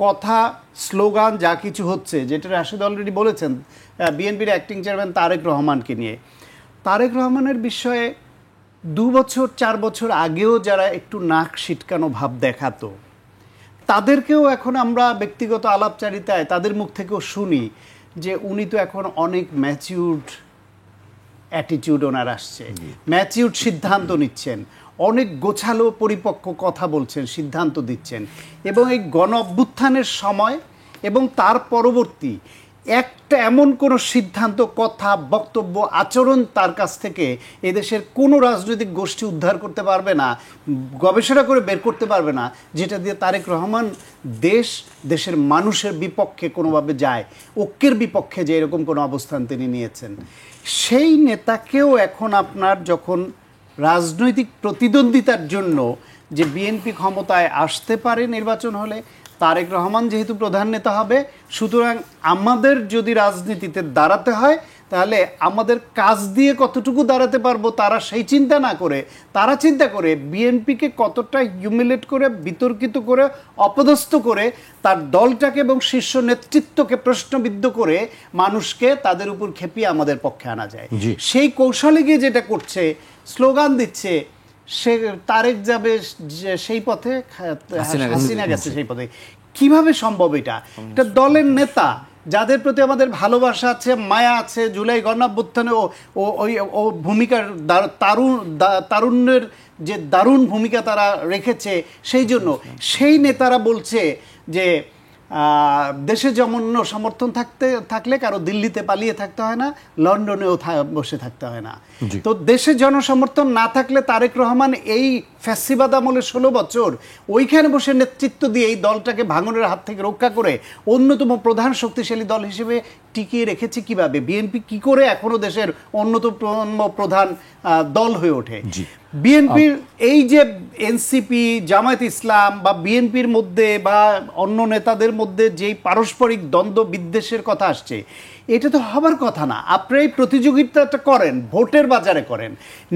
কথা, স্লোগান, যা কিছু হচ্ছে, যেটা রাশেদ অলরেডি বলেছেন বিএনপির অ্যাক্টিং চেয়ারম্যান তারেক রহমানকে নিয়ে, তারেক রহমানের বিষয়ে 2 বছর 4 বছর আগেও যারা একটু নাক সিটকানো ভাব দেখাতো, তাদেরকেও এখন আমরা ব্যক্তিগত আলাপচারিতায় তাদের মুখ থেকেও শুনি যে উনি তো এখন অনেক ম্যাচিউরড অ্যাটিটিউড ওনার আসছে, ম্যাচিউরড সিদ্ধান্ত নিচ্ছেন, অনেক গোছালো পরিপক্ক কথা বলছেন, সিদ্ধান্ত দিচ্ছেন। এবং এই গণ অভ্যুত্থানের সময় এবং তার পরবর্তী একটা এমন কোনো সিদ্ধান্ত, কথা, বক্তব্য, আচরণ তার কাছ থেকে এদেশের কোনো রাজনৈতিক গোষ্ঠী উদ্ধার করতে পারবে না, গবেষণা করে বের করতে পারবে না, যেটা দিয়ে তারেক রহমান দেশের মানুষের বিপক্ষে কোনোভাবে যায়, ঐক্যের বিপক্ষে যে এরকম কোনো অবস্থান তিনি নিয়েছেন। সেই নেতাকেও এখন আপনার যখন রাজনৈতিক প্রতিদ্বন্দ্বিতার জন্য যে বিএনপি ক্ষমতায় আসতে পারে নির্বাচন হলে, তারেক রহমান যেহেতু প্রধান নেতা হবে, সুতরাং আমাদের যদি রাজনীতিতে দাঁড়াতে হয় তাহলে আমাদের কাজ দিয়ে কতটুকু দাঁড়াতে পারবো তারা সেই চিন্তা না করে, তারা চিন্তা করে বিএনপিকে কতটা হিউমিলেট করে, বিতর্কিত করে, অপদস্থ করে, তার দলটাকে এবং শীর্ষ নেতৃত্বকে প্রশ্নবিদ্ধ করে মানুষকে তাদের উপর খেপিয়ে আমাদের পক্ষে আনা যায়। সেই কৌশলে গিয়ে যেটা করছে, স্লোগান দিচ্ছে, সে তারেক যাবে সেই পথে, হাসিনা গেছে সেই পথে। কিভাবে সম্ভব? এটা দলের নেতা যাদের প্রতি আমাদের ভালোবাসা আছে, মায়া আছে, জুলাই গণঅভ্যুত্থানে ও ভূমিকার তারুণ্যের যে দারুণ ভূমিকা তারা রেখেছে, সেই জন্য সেই নেতারা বলছে যে দেশে যেমন সমর্থন থাকলে কারো দিল্লিতে পালিয়ে থাকতে হয় না, লন্ডনেও বসে থাকতে হয় না। তো দেশে জনসমর্থন না থাকলে তারেক রহমান এই ফ্যাসিবাদ আমলে 16 বছর ওইখানে বসে নেতৃত্ব দিয়ে এই দলটাকে ভাঙনের হাত থেকে রক্ষা করে অন্যতম প্রধান শক্তিশালী দল হিসেবে টিকিয়ে রেখেছে কিভাবে? বিএনপি কি করে এখনো দেশের অন্যতম প্রধান দল হয়ে ওঠে? বিএনপির এই যে এনসিপি, জামায়াত ইসলাম বা বিএনপির মধ্যে বা অন্য নেতাদের মধ্যে যেই পারস্পরিক দ্বন্দ্ব বিদ্বেষের কথা আসছে, এটা তো হবার কথা না। আপনারা এই প্রতিযোগিতাটা করেন, ভোটের বাজারে করেন,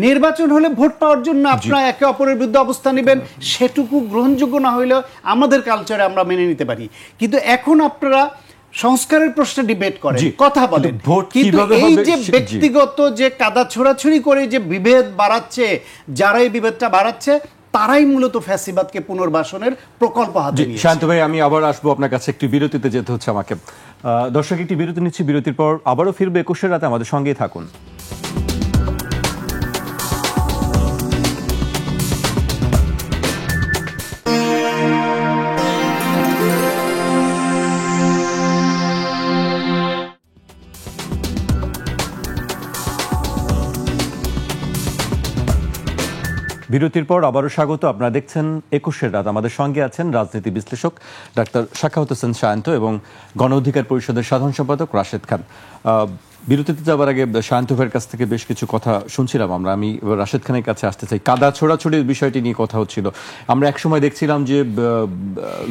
নির্বাচন হলে ভোট পাওয়ার জন্য আপনারা একে অপরের বিরুদ্ধে অবস্থান নেবেন, সেটুকু গ্রহণযোগ্য না হইলেও আমাদের কালচারে আমরা মেনে নিতে পারি। কিন্তু এখন আপনারা সংস্কারের প্রশ্নে ডিবেট করেন, কথা বলেন, কিন্তু এই যে ব্যক্তিগত যে কাদা ছোড়াছুড়ি করে যে বিভেদ বাড়াচ্ছে, যারা এই বিভেদটা বাড়াচ্ছে তারাই মূলত ফ্যাসিবাদকে পুনর্বাসনের প্রকল্প হাতে নিয়েছে। শান্ত ভাই, আমি আবার আসবো আপনার কাছে, একটু বিরতিতে যেতে হচ্ছে আমাকে। দর্শক, একটি বিরতি নিচ্ছি, বিরতির পর আবারও ফিরবে 21 রাতে, আমাদের সঙ্গেই থাকুন। বিরতির পর আবারও স্বাগত। আপনারা দেখছেন 21 রাত, আমাদের সঙ্গে আছেন রাজনীতি বিশ্লেষক ডাক্তার সাখাওয়াত হোসেন শান্ত এবং গণ অধিকার পরিষদের সাধারণ সম্পাদক রাশেদ খান। বিরতিতে যাবার আগে শায়ন্ত ভাইয়ের কাছ থেকে বেশ কিছু কথা শুনছিলাম আমরা। আমি এবার রাশেদ খানের কাছে আসতে চাই। কাদা ছোড়াছড়ির বিষয়টি নিয়ে কথা হচ্ছিল। আমরা একসময় দেখছিলাম যে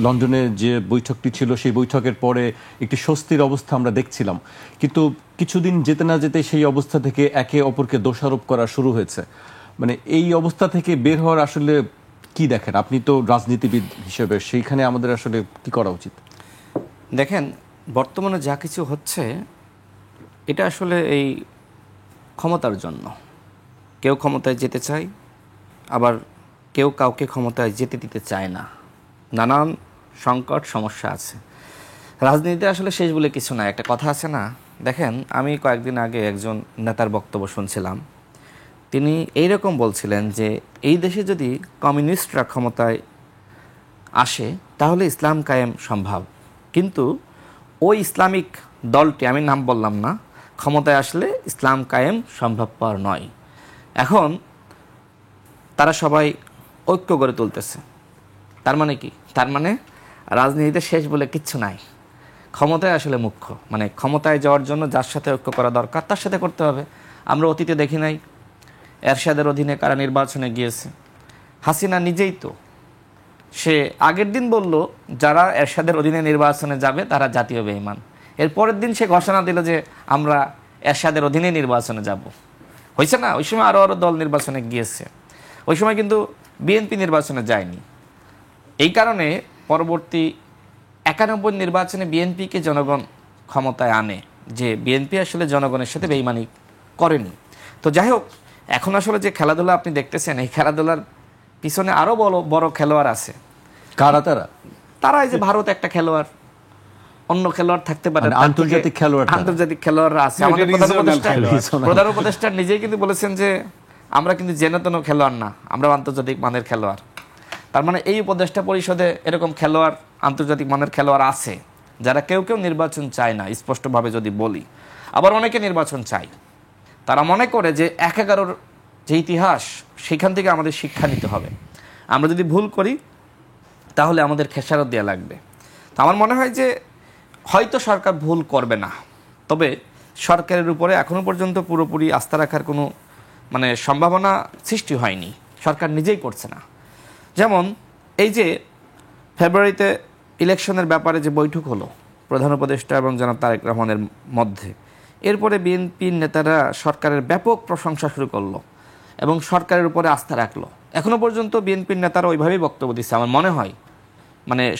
লন্ডনে যে বৈঠকটি ছিল সেই বৈঠকের পরে একটি স্বস্তির অবস্থা আমরা দেখছিলাম, কিন্তু কিছুদিন যেতে না যেতে সেই অবস্থা থেকে একে অপরকে দোষারোপ করা শুরু হয়েছে। মানে এই অবস্থা থেকে বের হওয়ার আসলে কি দেখেন আপনি, তো রাজনীতিবিদ হিসেবে, সেইখানে আমাদের আসলে কি করা উচিত? দেখেন, বর্তমানে যা কিছু হচ্ছে এটা আসলে এই ক্ষমতার জন্য। কেউ ক্ষমতায় যেতে চায়, আবার কেউ কাউকে ক্ষমতায় যেতে দিতে চায় না। নানান সংকট সমস্যা আছে। রাজনীতিতে আসলে শেষ বলে কিছু না, একটা কথা আছে না? দেখেন, আমি কয়েকদিন আগে একজন নেতার বক্তব্য শুনছিলাম। তিনি এইরকম বলছিলেন যে এই দেশে যদি কমিউনিস্টরা ক্ষমতায় আসে তাহলে ইসলাম কায়েম সম্ভব, কিন্তু ওই ইসলামিক দলটি, আমি নাম বললাম না, ক্ষমতায় আসলে ইসলাম কায়েম সম্ভবপর নয়। এখন তারা সবাই ঐক্য গড়ে তুলতেছে। তার মানে কি? তার মানে রাজনীতিতে শেষ বলে কিচ্ছু নাই, ক্ষমতায় আসলে মুখ্য। মানে ক্ষমতায় যাওয়ার জন্য যার সাথে ঐক্য করা দরকার তার সাথে করতে হবে। আমরা অতীতে দেখি নাই এরশাদের অধীনে কারা নির্বাচনে গিয়েছে? হাসিনা নিজেই তো সে আগের দিন বলল যারা এরশাদের অধীনে নির্বাচনে যাবে তারা জাতীয় বেঈমান। এর পরের দিন সে ঘোষণা দিল যে আমরা এরশাদের অধীনে নির্বাচনে যাব। হয়েছে না? ওই সময় আরও দল নির্বাচনে গিয়েছে। ওই সময় কিন্তু বিএনপি নির্বাচনে যায়নি। এই কারণে পরবর্তী 91 নির্বাচনে বিএনপিকে জনগণ ক্ষমতায় আনে, যে বিএনপি আসলে জনগণের সাথে বেঈমানি করেনি। তো যাই হোক, এখন আসলে যে খেলাধুলা আপনি দেখতেছেন, এই খেলাধুলার পিছনে আরও বড় খেলোয়াড় আছে। কারা তারা? তারা এই যে ভারত একটা খেলোয়াড়, অন্য খেলোয়াড় থাকতে পারে, আন্তর্জাতিক খেলোয়াড়রা আছে। আমাদের প্রধান উপদেষ্টা নিজেই কিন্তু বলেছেন যে আমরা কিন্তু যেন খেলোয়াড় না, আমরা আন্তর্জাতিক মানের খেলোয়াড়। তার মানে এই উপদেষ্টা পরিষদে এরকম খেলোয়াড়, আন্তর্জাতিক মানের খেলোয়াড় আছে যারা কেউ নির্বাচন চায় না, স্পষ্টভাবে যদি বলি। আবার অনেকে নির্বাচন চায়। তারা মনে করে যে 11-র যে ইতিহাস, সেখান থেকে আমাদের শিক্ষা নিতে হবে। আমরা যদি ভুল করি তাহলে আমাদের খেসারত দেওয়া লাগবে। তো আমার মনে হয় যে হয়তো সরকার ভুল করবে না, তবে সরকারের উপরে এখনো পর্যন্ত পুরোপুরি আস্থা রাখার কোনো সম্ভাবনা সৃষ্টি হয়নি। সরকার নিজেই করছে না। যেমন এই যে ফেব্রুয়ারিতে ইলেকশনের ব্যাপারে যে বৈঠক হলো প্রধান উপদেষ্টা এবং জনাব তারেক রহমানের মধ্যে, এরপরে বিএনপির নেতারা সরকারের ব্যাপক প্রশংসা শুরু করলো এবং সরকারের উপরে আস্থা রাখলো। এখনো পর্যন্ত বিএনপির নেতারা ওইভাবেই বক্তব্য দিচ্ছে। আমার মনে হয়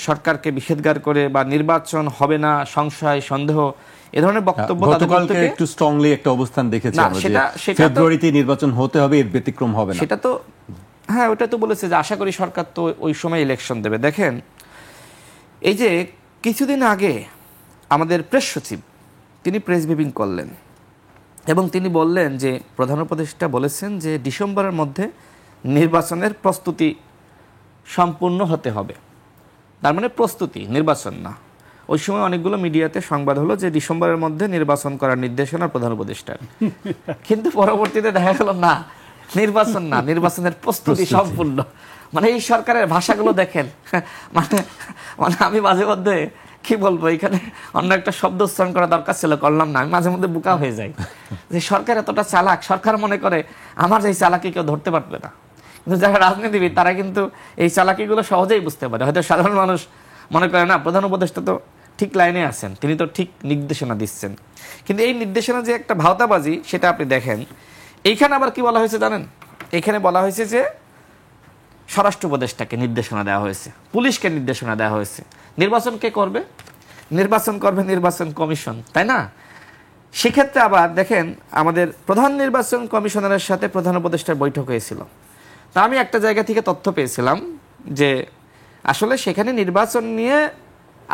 সরকারকে বিষেধগার করে বা নির্বাচন হবে না, সংশয় সন্দেহ, এ ধরনের বক্তব্য একটু স্ট্রংলি একটা অবস্থান দেখেছি ফেব্রুয়ারিতে নির্বাচন হতে হবে, এর ব্যতিক্রম হবে না। সেটা তো হ্যাঁ, ওটা তো বলেছে যে আশা করি সরকার তো ওই সময় ইলেকশন দেবে। দেখেন, এই যে কিছুদিন আগে আমাদের প্রেস সচিব তিনি প্রেস ব্রিফিং করলেন এবং তিনি বললেন যে প্রধান উপদেষ্টা বলেছেন যে ডিসেম্বরের মধ্যে নির্বাচনের প্রস্তুতি সম্পূর্ণ হতে হবে। তার মানে প্রস্তুতি, নির্বাচন না। ওই সময় অনেকগুলো মিডিয়াতে সংবাদ হলো যে ডিসেম্বরের মধ্যে নির্বাচন করার নির্দেশনা প্রধান উপদেষ্টার, কিন্তু পরবর্তীতে দেখা গেল না, নির্বাচন না, নির্বাচনের প্রস্তুতি সম্পূর্ণ। এই সরকারের ভাষাগুলো দেখেন, আমি মাঝে মধ্যে কি বলবো, এখানে অন্য একটা শব্দ উচ্চারণ করা দরকার ছিল, করলাম না। আমি মাঝে মধ্যে বোকা হয়ে যাই যে সরকার এতটা চালাক, সরকার মনে করে আমার এই চালাকি কেউ ধরতে পারবে না। কিন্তু যারা রাজনীতিবিদ তারা কিন্তু এই চালাকিগুলো সহজেই বুঝতে পারে। হয়তো সাধারণ মানুষ মনে করে না প্রধান উপদেষ্টা তো ঠিক লাইনে আছেন, তিনি তো ঠিক নির্দেশনা দিচ্ছেন, কিন্তু এই নির্দেশনা যে একটা ভাওতাবাজি সেটা আপনি দেখেন। এইখানে আবার কি বলা হয়েছে জানেন? এইখানে বলা হয়েছে যে স্বরাষ্ট্র উপদেষ্টাকে নির্দেশনা দেওয়া হয়েছে, পুলিশকে নির্দেশনা দেওয়া হয়েছে। নির্বাচন কে করবে? নির্বাচন করবে নির্বাচন কমিশন, তাই না? সেক্ষেত্রে আবার দেখেন, আমাদের প্রধান নির্বাচন কমিশনারের সাথে প্রধান উপদেষ্টার বৈঠক হয়েছিল। তা আমি একটা জায়গা থেকে তথ্য পেয়েছিলাম যে আসলে সেখানে নির্বাচন নিয়ে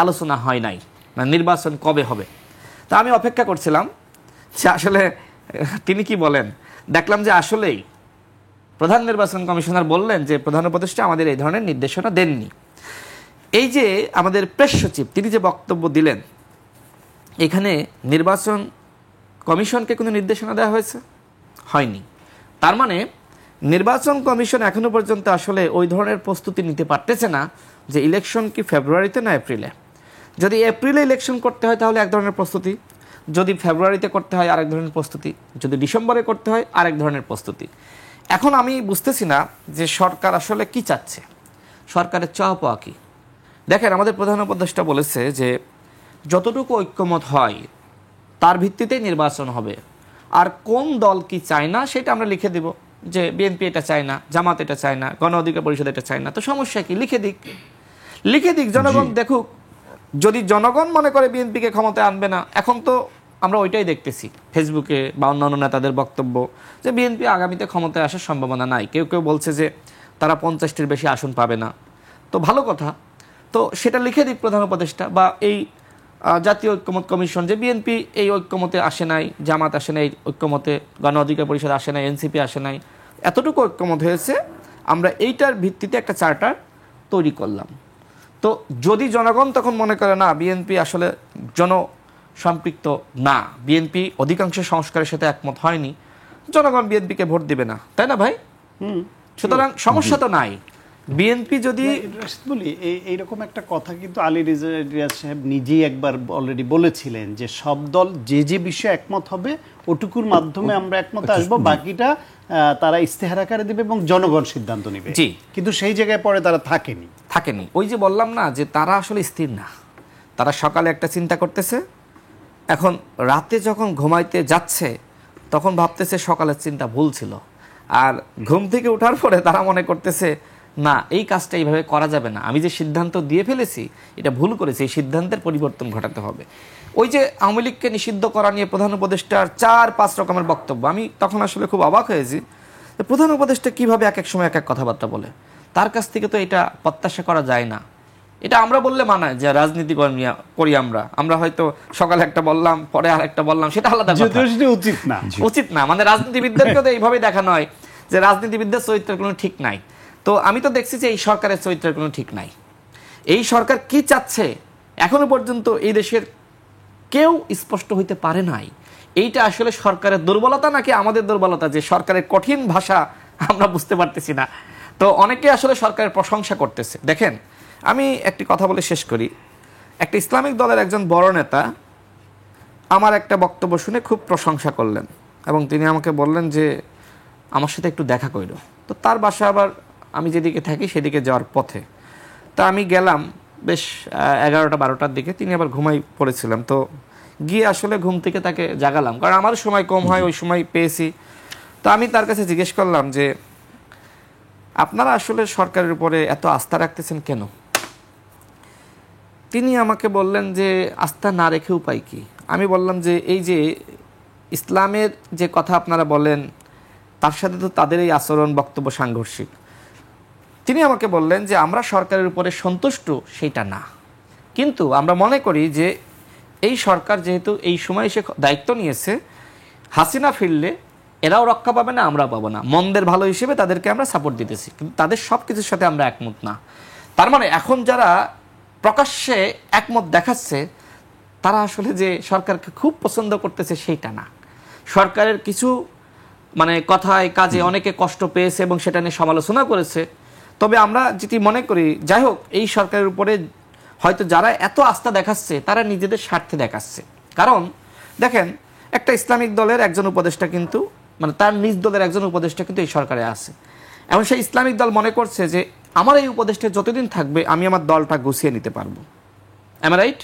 আলোচনা হয় নাই, নির্বাচন কবে হবে। তা আমি অপেক্ষা করছিলাম যে আসলে তিনি কি বলেন। দেখলাম যে আসলেই প্রধান নির্বাচন কমিশনার বললেন যে প্রধান উপদেষ্টা আমাদের এই ধরনের নির্দেশনা দেননি। এই যে আমাদের প্রেস সচিব তিনি যে বক্তব্য দিলেন, এখানে নির্বাচন কমিশনকে কোনো নির্দেশনা দেওয়া হয়েছে? হয়নি। তার মানে নির্বাচন কমিশন এখনো পর্যন্ত আসলে ওই ধরনের প্রস্তুতি নিতে পারতেছে না যে ইলেকশন কি ফেব্রুয়ারিতে না এপ্রিলে। যদি এপ্রিলে ইলেকশন করতে হয় তাহলে এক ধরনের প্রস্তুতি, যদি ফেব্রুয়ারিতে করতে হয় আরেক ধরনের প্রস্তুতি, যদি ডিসেম্বরে করতে হয় আরেক ধরনের প্রস্তুতি। এখন আমি বুঝতেছি না যে সরকার আসলে কি চাচ্ছে, সরকারের চাওয়া পাওয়া কি। দেখেন, আমাদের প্রধান উপদেষ্টা বলেছে যে যতটুকু ঐক্যমত হয় তার ভিত্তিতেই নির্বাচন হবে, আর কোন দল কি চায় না সেটা আমরা লিখে দিব, যে বিএনপি এটা চায় না, জামাত এটা চায় না, গণ অধিকার পরিষদ এটা চায় না, তো সমস্যা কি, লিখে দিক, জনগণ দেখুক। যদি জনগণ মনে করে বিএনপিকে ক্ষমতায় আনবে না, এখন তো আমরা ওইটাই দেখতেছি ফেসবুকে বা অন্যান্য নেতাদের বক্তব্য যে বিএনপি আগামীতে ক্ষমতায় আসার সম্ভাবনা নাই। কেউ কেউ বলছে যে তারা 50টির বেশি আসন পাবে না। তো ভালো কথা, তো সেটা লিখে দিক প্রধান উপদেষ্টা বা এই জাতীয় ঐক্যমত কমিশন, যে বিএনপি এই ঐক্যমতে আসে নাই, জামাত আসে নাই ঐক্যমতে, গণ অধিকার পরিষদ আসে নাই, এনসিপি আসে নাই, এতটুকু ঐক্যমত হয়েছে, আমরা এইটার ভিত্তিতে একটা চার্টার তৈরি করলাম। তো যদি জনগণ তখন মনে করে না বিএনপি আসলে জনসম্পৃক্ত না, বিএনপি অধিকাংশ সংস্কারের সাথে একমত হয়নি, জনগণ বিএনপিকে ভোট দিবে না, তাই না ভাই? সুতরাং সমস্যা তো নাই। বিএনপি যদি বলি, এইরকম একটা কথা কিন্তু আলী রিয়াজ সাহেব নিজেই একবার অলরেডি বলেছিলেন যে সব দল যে যে বিষয়ে একমত হবে ওটুকুর মাধ্যমে আমরা একমত আসবো, বাকিটা তারা ইস্তেহার আকারে দেবে এবং জনগণ সিদ্ধান্ত নেবে। জি, কিন্তু সেই জায়গায় পরে তারা থাকেনি। ওই যে বললাম না যে তারা আসলে স্থির না, তারা সকালে একটা চিন্তা করতেছে, এখন রাতে যখন ঘুমাইতে যাচ্ছে তখন ভাবতেছে সকালের চিন্তা ভুল ছিল, আর ঘুম থেকে ওঠার পরে তারা মনে করতেছে না এই কাজটা এইভাবে করা যাবে না, আমি যে সিদ্ধান্ত দিয়ে ফেলেছি এটা ভুল করেছি, এই সিদ্ধান্তের পরিবর্তন ঘটাতে হবে। ওই যে আওয়ামী লীগকে নিষিদ্ধ করা নিয়ে প্রধান উপদেষ্টার 4-5 রকমের বক্তব্য, আমি তখন আসলে খুব অবাক হয়েছি প্রধান উপদেষ্টা কিভাবে এক এক সময় এক এক কথাবার্তা বলে। তার কাছ থেকে তো এটা প্রত্যাশা করা যায় না। এটা আমরা বললে মানায় যে রাজনীতি করি আমরা হয়তো সকালে একটা বললাম, পরে আর একটা বললাম, সেটা আলাদা কথা, উচিত না। মানে রাজনীতিবিদদেরকে তো এইভাবে দেখানো হয় যে রাজনীতিবিদদের চরিত্রের কোনো ঠিক নাই। তো আমি তো দেখছি যে এই সরকারের চরিত্রের কোনো ঠিক নাই। এই সরকার কি চাচ্ছে এখনো পর্যন্ত এই দেশের কেউ স্পষ্ট হইতে পারে নাই। এইটা আসলে সরকারের দুর্বলতা নাকি আমাদের দুর্বলতা যে সরকারের কঠিন ভাষা আমরা বুঝতে পারতেছি না। তো অনেকে আসলে সরকারের প্রশংসা করতেছে। দেখেন, আমি একটি কথা বলে শেষ করি। একটা ইসলামিক দলের একজন বড় নেতা আমার একটা বক্তব্য শুনে খুব প্রশংসা করলেন এবং তিনি আমাকে বললেন যে আমার সাথে একটু দেখা কইল। তো তার বাসা আবার আমি যেদিকে থাকি সেদিকে যাওয়ার পথে। তা আমি গেলাম বেশ 11টা-12টার দিকে, তিনি আবার ঘুমাই পড়েছিলাম। তো গিয়ে আসলে ঘুম থেকে তাকে জাগালাম, কারণ আমার সময় কম হয়, ওই সময় পেয়েছি। তো আমি তার কাছে জিজ্ঞেস করলাম যে আপনারা আসলে সরকারের উপরে এত আস্থা রাখতেছেন কেন? তিনি আমাকে বললেন যে আস্থা না রেখে উপায় কি। আমি বললাম যে এই যে ইসলামের যে কথা আপনারা বলেন তার সাথে তো তাদের এই আচরণ বক্তব্য সাংঘর্ষিক। তিনি আমাকে বললেন যে আমরা সরকারের উপরে সন্তুষ্ট সেইটা না, কিন্তু আমরা মনে করি যে এই সরকার যেহেতু এই সময় সে দায়িত্ব নিয়েছে, হাসিনা ফিরলে এরাও রক্ষা পাবে না, আমরা পাবো না, মন্দের ভালো হিসেবে তাদেরকে আমরা সাপোর্ট দিতেছি, কিন্তু তাদের সব কিছুর সাথে আমরা একমত না। তার মানে এখন যারা প্রকাশ্যে একমত দেখাচ্ছে তারা আসলে যে সরকারকে খুব পছন্দ করতেছে সেইটা না। সরকারের কিছু মানে কথায় কাজে অনেকে কষ্ট পেয়েছে এবং সেটা নিয়ে সমালোচনা করেছে। তবে আমরা যেটি মনে করি, যাই হোক, এই সরকারের উপরে হয়তো যারা এত আস্থা দেখাচ্ছে তারা নিজেদের স্বার্থে দেখাচ্ছে। কারণ দেখেন, একটা ইসলামিক দলের একজন উপদেষ্টা কিন্তু মানে তার নিজ দলের একজন উপদেষ্টা কিন্তু এই সরকারে আছে। এখন সেই ইসলামিক দল মনে করছে যে আমার এই উপদেষ্টা যতদিন থাকবে আমি আমার দলটা গুছিয়ে নিতে পারবো। Am I right?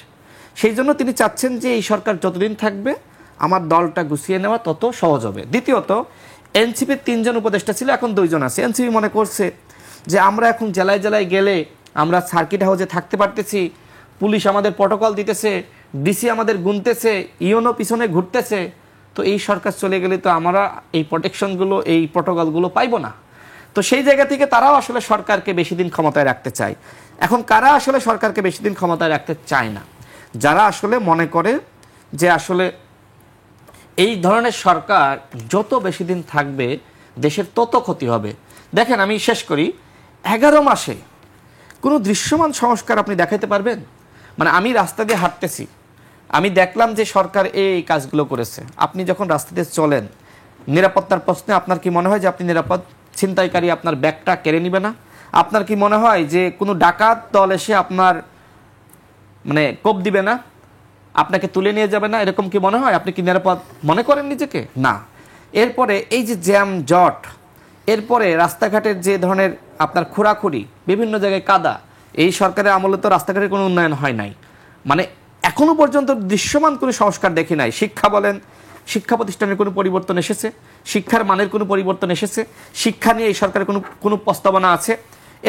সেই জন্য তিনি চাচ্ছেন যে এই সরকার যতদিন থাকবে আমার দলটা গুছিয়ে নেওয়া তত সহজ হবে। দ্বিতীয়ত, এনসিপির 3জন উপদেষ্টা ছিল, এখন 2জন আছে। এনসিপি মনে করছে যে আমরা এখন জেলায় জেলায় গেলে আমরা সার্কিট হাউসে থাকতে পারতেছি, পুলিশ আমাদের প্রটোকল দিতেছে, ডিসি আমাদের গুনতেছে, ইউনো পিছনে ঘুরতেছে, তো এই সরকার চলে গেলে তো আমরা এই প্রোটেকশনগুলো এই প্রটোকলগুলো পাইবো না। তো সেই জায়গা থেকে তারাও আসলে সরকারকে বেশি দিন ক্ষমতায় রাখতে চায়। এখন কারা আসলে সরকারকে বেশি দিন ক্ষমতায় রাখতে চায় না? যারা আসলে মনে করে যে আসলে এই ধরনের সরকার যত বেশি দিন থাকবে দেশের তত ক্ষতি হবে। দেখেন, আমি শেষ করি, 11 মাসে কোনো দৃশ্যমান সংস্কার আপনি দেখাতে পারবেন? মানে আমি রাস্তা দিয়ে হাঁটতেছি, আমি দেখলাম যে সরকার এই কাজগুলো করেছে। আপনি যখন রাস্তা দিয়ে চলেন, নিরাপত্তার প্রশ্নে আপনার কি মনে হয় যে আপনি নিরাপদ? ছিনতাইকারী আপনার ব্যাগটা কেড়ে নিবে না? আপনার কি মনে হয় যে কোনো ডাকাত দল এসে আপনার মানে কোপ দিবে না? আপনাকে তুলে নিয়ে যাবে না, এরকম কি মনে হয়? আপনি কি নিরাপদ মনে করেন নিজেকে? না। এরপরে এই যে জ্যাম জট, এরপরে রাস্তাঘাটের যে ধরনের আপনার খোঁড়াখুড়ি, বিভিন্ন জায়গায় কাদা, এই সরকারের আমলে তো রাস্তাঘাটের কোনো উন্নয়ন হয় নাই, মানে এখনো পর্যন্ত দৃশ্যমান কোনো সংস্কার দেখি নাই। শিক্ষা বলেন, শিক্ষা প্রতিষ্ঠানের কোনো পরিবর্তন এসেছে? শিক্ষার মানের কোনো পরিবর্তন এসেছে? শিক্ষা নিয়ে এই সরকারের কোনো প্রস্তাবনা আছে?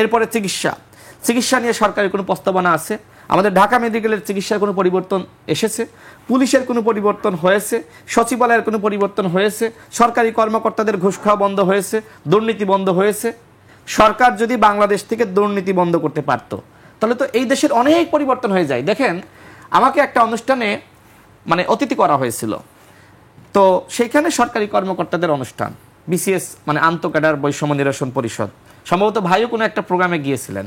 এরপরে চিকিৎসা নিয়ে সরকারের কোনো প্রস্তাবনা আছে? আমাদের ঢাকা মেডিকেলের চিকিৎসার কোনো পরিবর্তন এসেছে? পুলিশের কোনো পরিবর্তন হয়েছে? সচিবালয়ের কোনো পরিবর্তন হয়েছে? সরকারি কর্মকর্তাদের ঘুষ খাওয়া বন্ধ হয়েছে? দুর্নীতি বন্ধ হয়েছে? সরকার যদি বাংলাদেশ থেকে দুর্নীতি বন্ধ করতে পারত, তাহলে তো এই দেশের অনেক পরিবর্তন হয়ে যায়। দেখেন, আমাকে একটা অনুষ্ঠানে মানে অতিথি করা হয়েছিল, তো সেইখানে সরকারি কর্মকর্তাদের অনুষ্ঠান, বিসিএস মানে আন্তঃক্যাডার বৈষম্য নিরসন পরিষদ, সম্ভবত ভাইও কোনো একটা প্রোগ্রামে গিয়েছিলেন।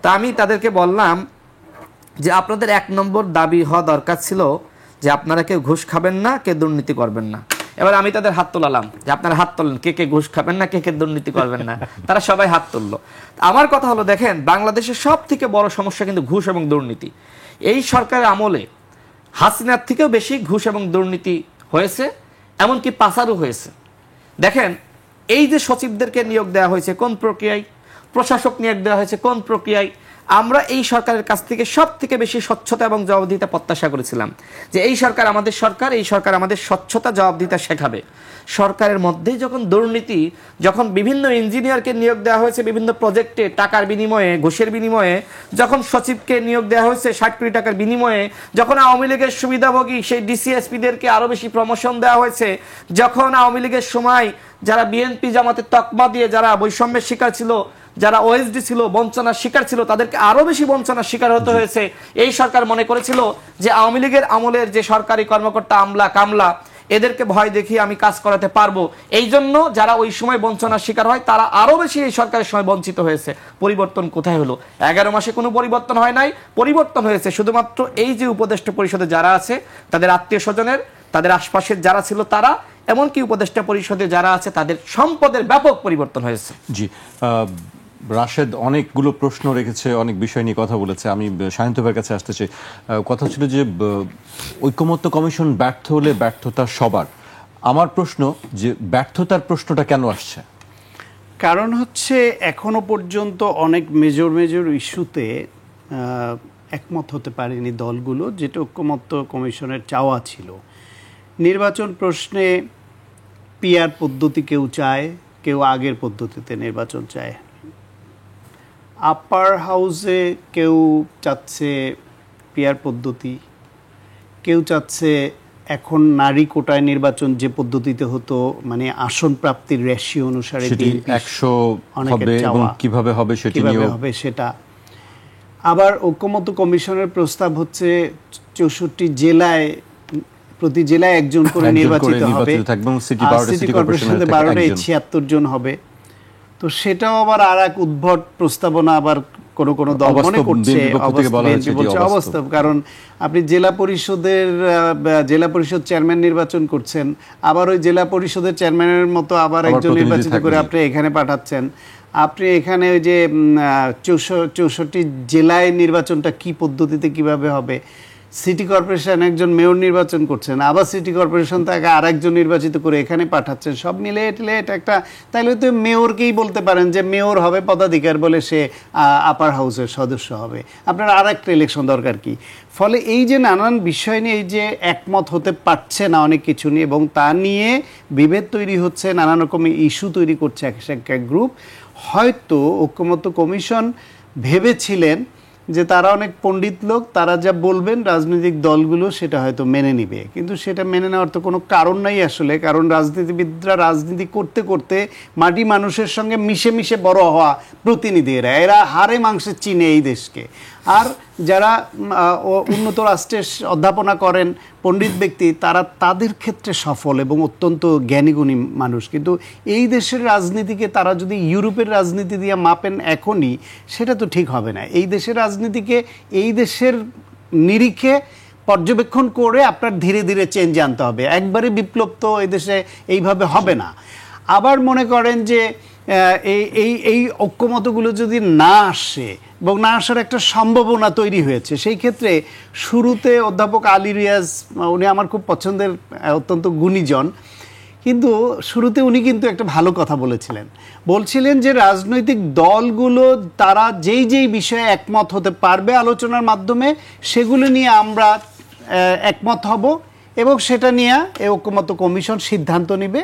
তা আমি তাদেরকে বললাম যে আপনাদের 1 নম্বর দাবি হওয়া দরকার ছিল যে আপনারা কেউ ঘুষ খাবেন না, কে দুর্নীতি করবেন না। এবার আমি তাদের হাত তোলালাম যে আপনারা হাত তোলেন, কে কে ঘুষ খাবেন না, কে কে দুর্নীতি করবেন না। তারা সবাই হাত তুললো। আমার কথা হলো, দেখেন বাংলাদেশের সব থেকে বড় সমস্যা কিন্তু ঘুষ এবং দুর্নীতি। এই সরকারের আমলে হাসিনার থেকেও বেশি ঘুষ এবং দুর্নীতি হয়েছে, এমনকি পাচারও হয়েছে। দেখেন, এই যে সচিবদেরকে নিয়োগ দেওয়া হয়েছে কোন প্রক্রিয়ায়, প্রশাসক নিয়োগ দেওয়া হয়েছে কোন প্রক্রিয়ায়, আমরা এই সরকারের কাছ থেকে সব থেকে বেশি স্বচ্ছতা এবং জবাবদিহিতা প্রত্যাশা করেছিলাম যে এই সরকার আমাদের সরকার, এই সরকার আমাদের স্বচ্ছতা জবাবদিহিতা শেখাবে। সরকারের মধ্যেই যখন দুর্নীতি, যখন বিভিন্ন ইঞ্জিনিয়ারকে নিয়োগ দেওয়া হয়েছে বিভিন্ন প্রজেক্টে টাকার বিনিময়ে, ঘুষের বিনিময়ে, যখন সচিবকে নিয়োগ দেওয়া হয়েছে 60 কোটি টাকার বিনিময়ে, যখন আওয়ামী লীগের সুবিধাভোগী সেই ডিসিএসপিদেরকে আরও বেশি প্রমোশন দেওয়া হয়েছে, যখন আওয়ামী লীগের সময় যারা বিএনপি জামাতের তকমা দিয়ে যারা বৈষম্যের শিকার ছিল, যারা ওএসডি ছিল, বঞ্চনার শিকার ছিল, তাদেরকে আরো বেশি বঞ্চনার শিকার হতে হয়েছে। এই সরকার মনে করেছিল যে আওয়ামী লীগের আমলের যে সরকারি কর্মকর্তা আমলা কামলা, এদেরকে ভয় দেখিয়ে আমি কাজ করাতে পারবো, এই জন্য যারা ওই সময় বঞ্চনার শিকার হয় তারা আরো বেশি এই সরকারের সময় বঞ্চিত হয়েছে। পরিবর্তন কোথায় হলো? 11 মাসে কোনো পরিবর্তন হয় নাই। পরিবর্তন হয়েছে শুধুমাত্র এই যে উপদেষ্টা পরিষদে যারা আছে তাদের আত্মীয় স্বজনের, তাদের আশপাশের যারা ছিল তারা, এমনকি উপদেষ্টা পরিষদে যারা আছে তাদের সম্পদের ব্যাপক পরিবর্তন হয়েছে। জি, রাশেদ অনেকগুলো প্রশ্ন রেখেছে, অনেক বিষয় নিয়ে কথা বলেছে। আমি সায়ন্ত ভাইয়ের কাছে আসতে চাই। কথা ছিল যে ঐকমত্য কমিশন ব্যর্থ হলে ব্যর্থতা সবার। আমার প্রশ্ন যে ব্যর্থতার প্রশ্নটা কেন আসছে? কারণ হচ্ছে এখনো পর্যন্ত অনেক মেজর ইস্যুতে একমত হতে পারেনি দলগুলো, যেটা ঐকমত্য কমিশনের চাওয়া ছিল। নির্বাচন প্রশ্নে পিআর পদ্ধতি কেউ চায়, কেউ আগের পদ্ধতিতে নির্বাচন চায়। আপার হাউসে কেউ চাচ্ছে পিআর পদ্ধতি, কেউ চাচ্ছে এখন নারী কোটায় নির্বাচন যে পদ্ধতিতে হতো, মানে আসন প্রাপ্তির রেশিও অনুসারে 100 হবে এবং কিভাবে হবে সেটা। আবার ঐকমত্য কমিশনের প্রস্তাব হচ্ছে 64 জেলায়, প্রতি জেলায় একজন করে নির্বাচিত হবে, সিটি কর্পোরেশনে 12টা 76 জন হবে। তো সেটাও আবার আর এক উদ্ভট প্রস্তাবনা, আবার কোন দল মনে করছে অবাস্তব। কারণ আপনি জেলা পরিষদ চেয়ারম্যান নির্বাচন করছেন, আবার ওই জেলা পরিষদের চেয়ারম্যানের মতো আবার একজন নির্বাচিত করে আপনি এখানে পাঠাচ্ছেন। আপনি এখানে ওই যে 64 জেলায় নির্বাচনটা কি পদ্ধতিতে কিভাবে হবে? সিটি কর্পোরেশন একজন মেয়র নির্বাচন করছেন, আবার সিটি কর্পোরেশন তাকে আর একজন নির্বাচিত করে এখানে পাঠাচ্ছেন। সব মিলে এটা একটা, তাইলে তো মেয়রকেই বলতে পারেন যে মেয়র হবে পদাধিকার বলে সে আপার হাউসের সদস্য হবে। আপনার আর একটা ইলেকশন দরকার কি? ফলে এই যে নানান বিষয় নিয়ে এই যে একমত হতে পারছে না অনেক কিছু নিয়ে, এবং তা নিয়ে বিভেদ তৈরি হচ্ছে, নানান রকম ইস্যু তৈরি করছে এক গ্রুপ। হয়তো ঐকমত্য কমিশন ভেবেছিলেন যে তারা অনেক পণ্ডিত লোক, তারা যা বলবেন রাজনৈতিক দলগুলো সেটা হয়তো মেনে নিবে, কিন্তু সেটা মেনে নেওয়ার তো কোনো কারণ নাই আসলে। কারণ রাজনীতিবিদরা রাজনীতি করতে করতে মাটি মানুষের সঙ্গে মিশে মিশে বড় হওয়া প্রতিনিধি, এরা হাড়ে মাংসে চিনে এই দেশকে। আর যারা উন্নত রাষ্ট্রের অধ্যাপনা করেন, পণ্ডিত ব্যক্তি, তারা তাদের ক্ষেত্রে সফল এবং অত্যন্ত জ্ঞানীগুণী মানুষ। কিন্তু এই দেশের রাজনীতিকে তারা যদি ইউরোপের রাজনীতি দিয়ে মাপেন এখনই, সেটা তো ঠিক হবে না। এই দেশের রাজনীতিকে এই দেশের নিরিখে পর্যবেক্ষণ করে আপনার ধীরে ধীরে চেঞ্জ আনতে হবে। একবারে বিপ্লব তো এই দেশে এইভাবে হবে না। আবার মনে করেন যে এই এই এই ঐক্যমতগুলো যদি না আসে এবং না আসার একটা সম্ভাবনা তৈরি হয়েছে, সেই ক্ষেত্রে শুরুতে অধ্যাপক আলী রিয়াজ, উনি আমার খুব পছন্দের অত্যন্ত গুণীজন, কিন্তু শুরুতে উনি কিন্তু একটা ভালো কথা বলছিলেন যে রাজনৈতিক দলগুলো তারা যেই যেই বিষয়ে একমত হতে পারবে আলোচনার মাধ্যমে, সেগুলো নিয়ে আমরা একমত হব এবং সেটা নিয়ে এই ঐক্যমত্য কমিশন সিদ্ধান্ত নেবে।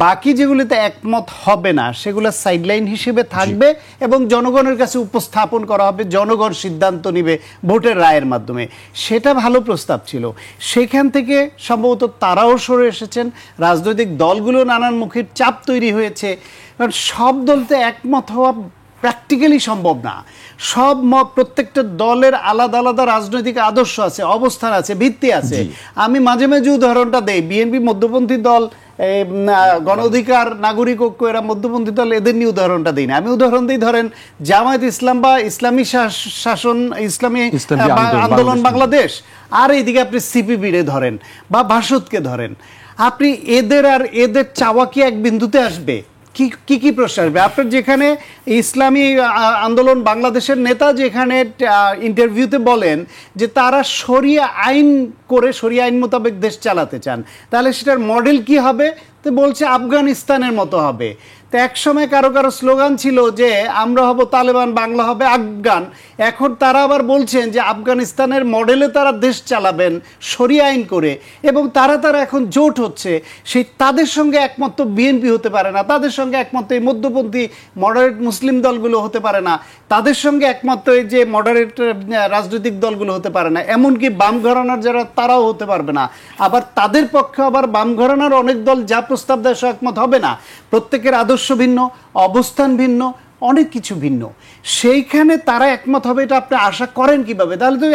বাকি যেগুলোতে একমত হবে না সেগুলো সাইডলাইন হিসেবে থাকবে এবং জনগণের কাছে উপস্থাপন করা হবে, জনগণ সিদ্ধান্ত নেবে ভোটের রায়ের মাধ্যমে। সেটা ভালো প্রস্তাব ছিল। সেখান থেকে সম্ভবত তারাও সরে এসেছেন, রাজনৈতিক দলগুলো নানান মুখের চাপ তৈরি হয়েছে, কারণ সব দল তো একমত হওয়া প্র্যাকটিক্যালি সম্ভব না। সব প্রত্যেকটা দলের আলাদা আলাদা রাজনৈতিক আদর্শ আছে, অবস্থান আছে, ভিত্তি আছে। আমি মাঝে মাঝে উদাহরণটা দেই, বিএনপি মধ্যপন্থী দল, গণ অধিকার, নাগরিক ঐক্য এরা মধ্যপন্থী দল, এদের নিয়ে উদাহরণটা দিই না। আমি উদাহরণ দিই, ধরেন জামায়াত ইসলাম বা ইসলামী শাসন, ইসলামী আন্দোলন বাংলাদেশ, আর এইদিকে আপনি সিপিবিরে ধরেন বা ভাসদকে ধরেন, আপনি এদের আর এদের চাওয়া কি এক বিন্দুতে আসবে? কি কি প্রশ্ন আসবে? আপনার যেখানে ইসলামী আন্দোলন বাংলাদেশের নেতা যেখানে ইন্টারভিউতে বলেন যে তারা শরিয়া আইন করে শরিয়া আইন মোতাবেক দেশ চালাতে চান, তাহলে সেটার মডেল কি হবে? তো বলছে আফগানিস্তানের মতো হবে। তো একসময় কারো কারো স্লোগান ছিল যে আমরা হব তালেবান, বাংলা হবে আফগান। এখন তারা আবার বলছেন যে আফগানিস্তানের মডেলে তারা দেশ চালাবেন শরিয়া আইন করে, এবং তারা এখন জোট হচ্ছে। সেই তাদের সঙ্গে একমত বিএনপি হতে পারে না, তাদের সঙ্গে একমত এই মধ্যপন্থী মডারেট মুসলিম দলগুলো হতে পারে না, তাদের সঙ্গে একমত এই যে মডারেট রাজনৈতিক দলগুলো হতে পারে না, এমনকি বাম ঘরানার যারা তারাও হতে পারবে না। আবার তাদের পক্ষে আবার বাম ঘরানার অনেক দল যা প্রস্তাব দেয় একমত হবে না। প্রত্যেকের আদর্শ ভিন্ন, অবস্থান ভিন্ন, অনেক কিছু ভিন্ন। সেইখানে তারা একমত হবে এটা আপনি আশা করেন কিভাবে? তাহলে তো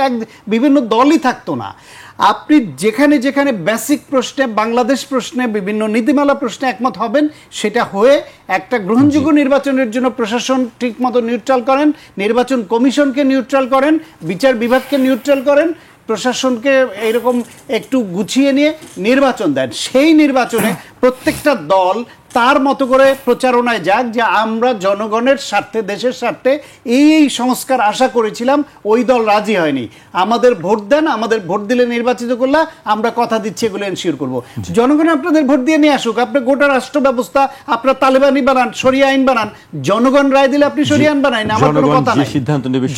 বিভিন্ন দলই থাকতো না। আপনি যেখানে যেখানে বেসিক প্রশ্নে, বাংলাদেশ প্রশ্নে, বিভিন্ন নীতিমালা প্রশ্নে একমত হবেন, সেটা হয়ে একটা গ্রহণযোগ্য নির্বাচনের জন্য প্রশাসন ঠিকমতো নিউট্রাল করেন, নির্বাচন কমিশনকে নিউট্রাল করেন, বিচার বিভাগকে নিউট্রাল করেন, প্রশাসনকে এইরকম একটু গুছিয়ে নিয়ে নির্বাচন দেন। সেই নির্বাচনে প্রত্যেকটা দল তার মতো করে প্রচারণায় যাক যে আমরা জনগণের স্বার্থে, দেশের স্বার্থে এই সংস্কার আশা করেছিলাম, ওই দল রাজি হয়নি, আমাদের ভোট দেন, আমাদের ভোট দিলে নির্বাচিত করলে আমরা কথা দিচ্ছি এগুলো এনশিওর করবো। জনগণ আপনাদের ভোট দিয়ে নিয়ে আসুক, আপনি গোটা রাষ্ট্র ব্যবস্থা আপনার তালেবানি বানান, শরিয়া আইন বানান, জনগণ রায় দিলে আপনি শরিয়া আইন বানাই না, আমার কোনো কথা নাই,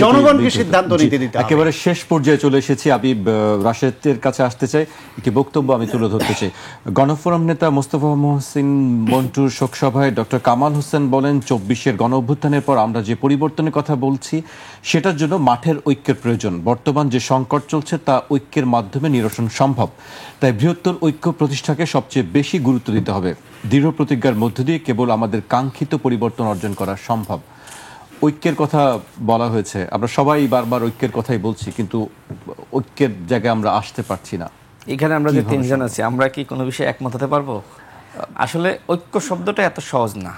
জনগণকে সিদ্ধান্ত নিতে দিতে হবে। একেবারে শেষ পর্যায়ে চলে এসেছি, আমি রাশেদের কাছে আসতে চাই, একটি বক্তব্য আমি তুলে ধরতে চাই। গণফোরাম নেতা মোস্তফা মহসিন মন্টুর শোকসভায় ডক্টর কামাল হোসেন বলেন, 24-এর গণ অভ্যুত্থানের পর আমরা যে পরিবর্তনের কথা বলছি সেটার জন্য মাঠের ঐক্যের প্রয়োজন। বর্তমান যে সংকট চলছে তা ঐক্যের মাধ্যমে নিরসন সম্ভব। তাই বৃহত্তর ঐক্য প্রতিষ্ঠাকে সবচেয়ে বেশি গুরুত্ব দিতে হবে। দৃঢ় প্রতিজ্ঞার মধ্য দিয়ে কেবল আমাদের কাঙ্ক্ষিত পরিবর্তন অর্জন করা সম্ভব। ঐক্যের কথা বলা হয়েছে, আমরা সবাই বারবার ঐক্যের কথাই বলছি, কিন্তু ঐক্যের জায়গায় আমরা আসতে পারছি না। এখানে আমরা যে তিনজন আছি, আমরা কি কোনো বিষয়ে একমত হতে পারবো? আসলে ঐক্য শব্দটা এত সহজ না।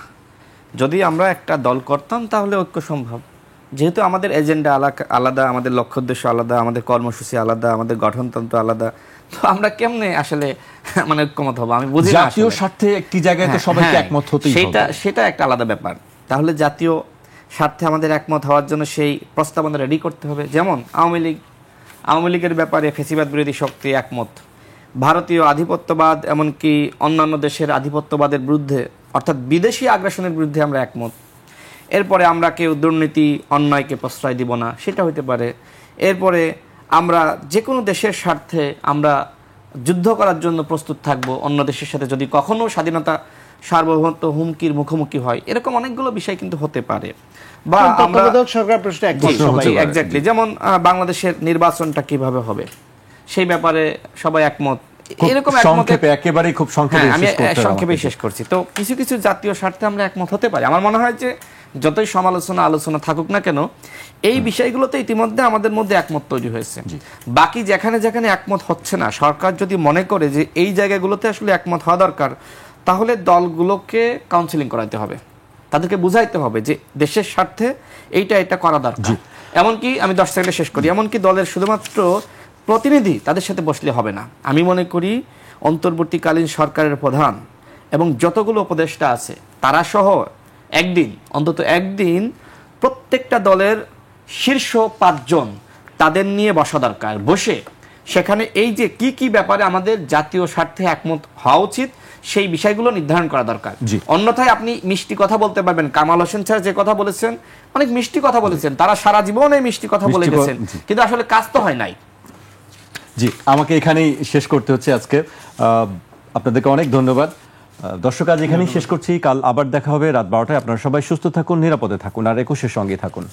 যদি আমরা একটা দল করতাম তাহলে ঐক্য সম্ভব। যেহেতু আমাদের এজেন্ডা আলাদা, আমাদের লক্ষ্য উদ্দেশ্য আলাদা, আমাদের কর্মসূচি আলাদা, আমাদের গঠনতন্ত্র আলাদা, তো আমরা কেমনে আসলে মানে ঐক্যমত হবো? আমি বুঝি না। জাতীয় স্বার্থে একটি জায়গায় তো সবাইকে একমত হতেই হবে, সেটা একটা আলাদা ব্যাপার। তাহলে জাতীয় স্বার্থে আমাদের একমত হওয়ার জন্য সেই প্রস্তাবনা রেডি করতে হবে। যেমন আওয়ামী লীগের ব্যাপারে ফ্যাসিবাদ বিরোধী শক্তি একমত, ভারতীয় আধিপত্যবাদ এমনকি অন্যান্য দেশের আধিপত্যবাদের বিরুদ্ধে, অর্থাৎ বিদেশি আগ্রাসনের বিরুদ্ধে আমরা একমত। এরপরে আমরা কেউ দুর্নীতি, অন্যায়কে প্রশ্রয় দিব না, সেটা হতে পারে। এরপরে আমরা যে কোনো দেশের স্বার্থে আমরা যুদ্ধ করার জন্য প্রস্তুত থাকব অন্য দেশের সাথে, যদি কখনো স্বাধীনতা সার্বভৌমত্ব হুমকির মুখোমুখি হয়। এরকম অনেকগুলো বিষয় কিন্তু হতে পারে। বা আমরা সরকার প্রশ্ন এক্স্যাক্টলি, যেমন বাংলাদেশের নির্বাচনটা কিভাবে হবে সেই ব্যাপারে সবাই একমত। এরকম একেবারে খুব সংক্ষেপে শেষ করছি। তো কিছু কিছু জাতীয় স্বার্থে আমরা একমত হতে পারি। আমার মনে হয় যে যতই আলোচনা থাকুক না কেন, এই বিষয়গুলোতে ইতিমধ্যে আমাদের মধ্যে একমত তৈরি হয়েছে। বাকি যেখানে যেখানে একমত হচ্ছে না, সরকার যদি মনে করে যে এই জায়গাগুলোতে আসলে একমত হওয়া দরকার, তাহলে দলগুলোকে কাউন্সিলিং করাইতে হবে, তাদেরকে বুঝাইতে হবে যে দেশের স্বার্থে এটা করা দরকার। এমনকি আমি 10 সেকেন্ডে শেষ করি, এমনকি দলের শুধুমাত্র প্রতিনিধি তাদের সাথে বসলে হবে না। আমি মনে করি অন্তর্বর্তীকালীন সরকারের প্রধান এবং যতগুলো উপদেষ্টা আছে তারা সহ অন্তত একদিন প্রত্যেকটা দলের শীর্ষ 5 জন তাদের নিয়ে বসা দরকার, বসে সেখানে এই যে কি কি ব্যাপারে আমাদের জাতীয় স্বার্থে একমত হওয়া উচিত সেই বিষয়গুলো নির্ধারণ করা দরকার। জি। অন্যথায় আপনি মিষ্টি কথা বলতে পারবেন, কামাল হোসেন স্যার যে কথা বলেছেন অনেক মিষ্টি কথা বলেছেন, তারা সারা জীবন এই মিষ্টি কথা বলে গেছেন, কিন্তু আসলে কাজ তো হয় নাই। জি, আমাকে এখানেই শেষ করতে হচ্ছে আজকে। আপনাদেরকে অনেক ধন্যবাদ। দর্শক, আজ এখানেই শেষ করছি। কাল আবার দেখা হবে রাত 12টায়। আপনারা সবাই সুস্থ থাকুন, নিরাপদে থাকুন, আর একুশের সঙ্গে থাকুন।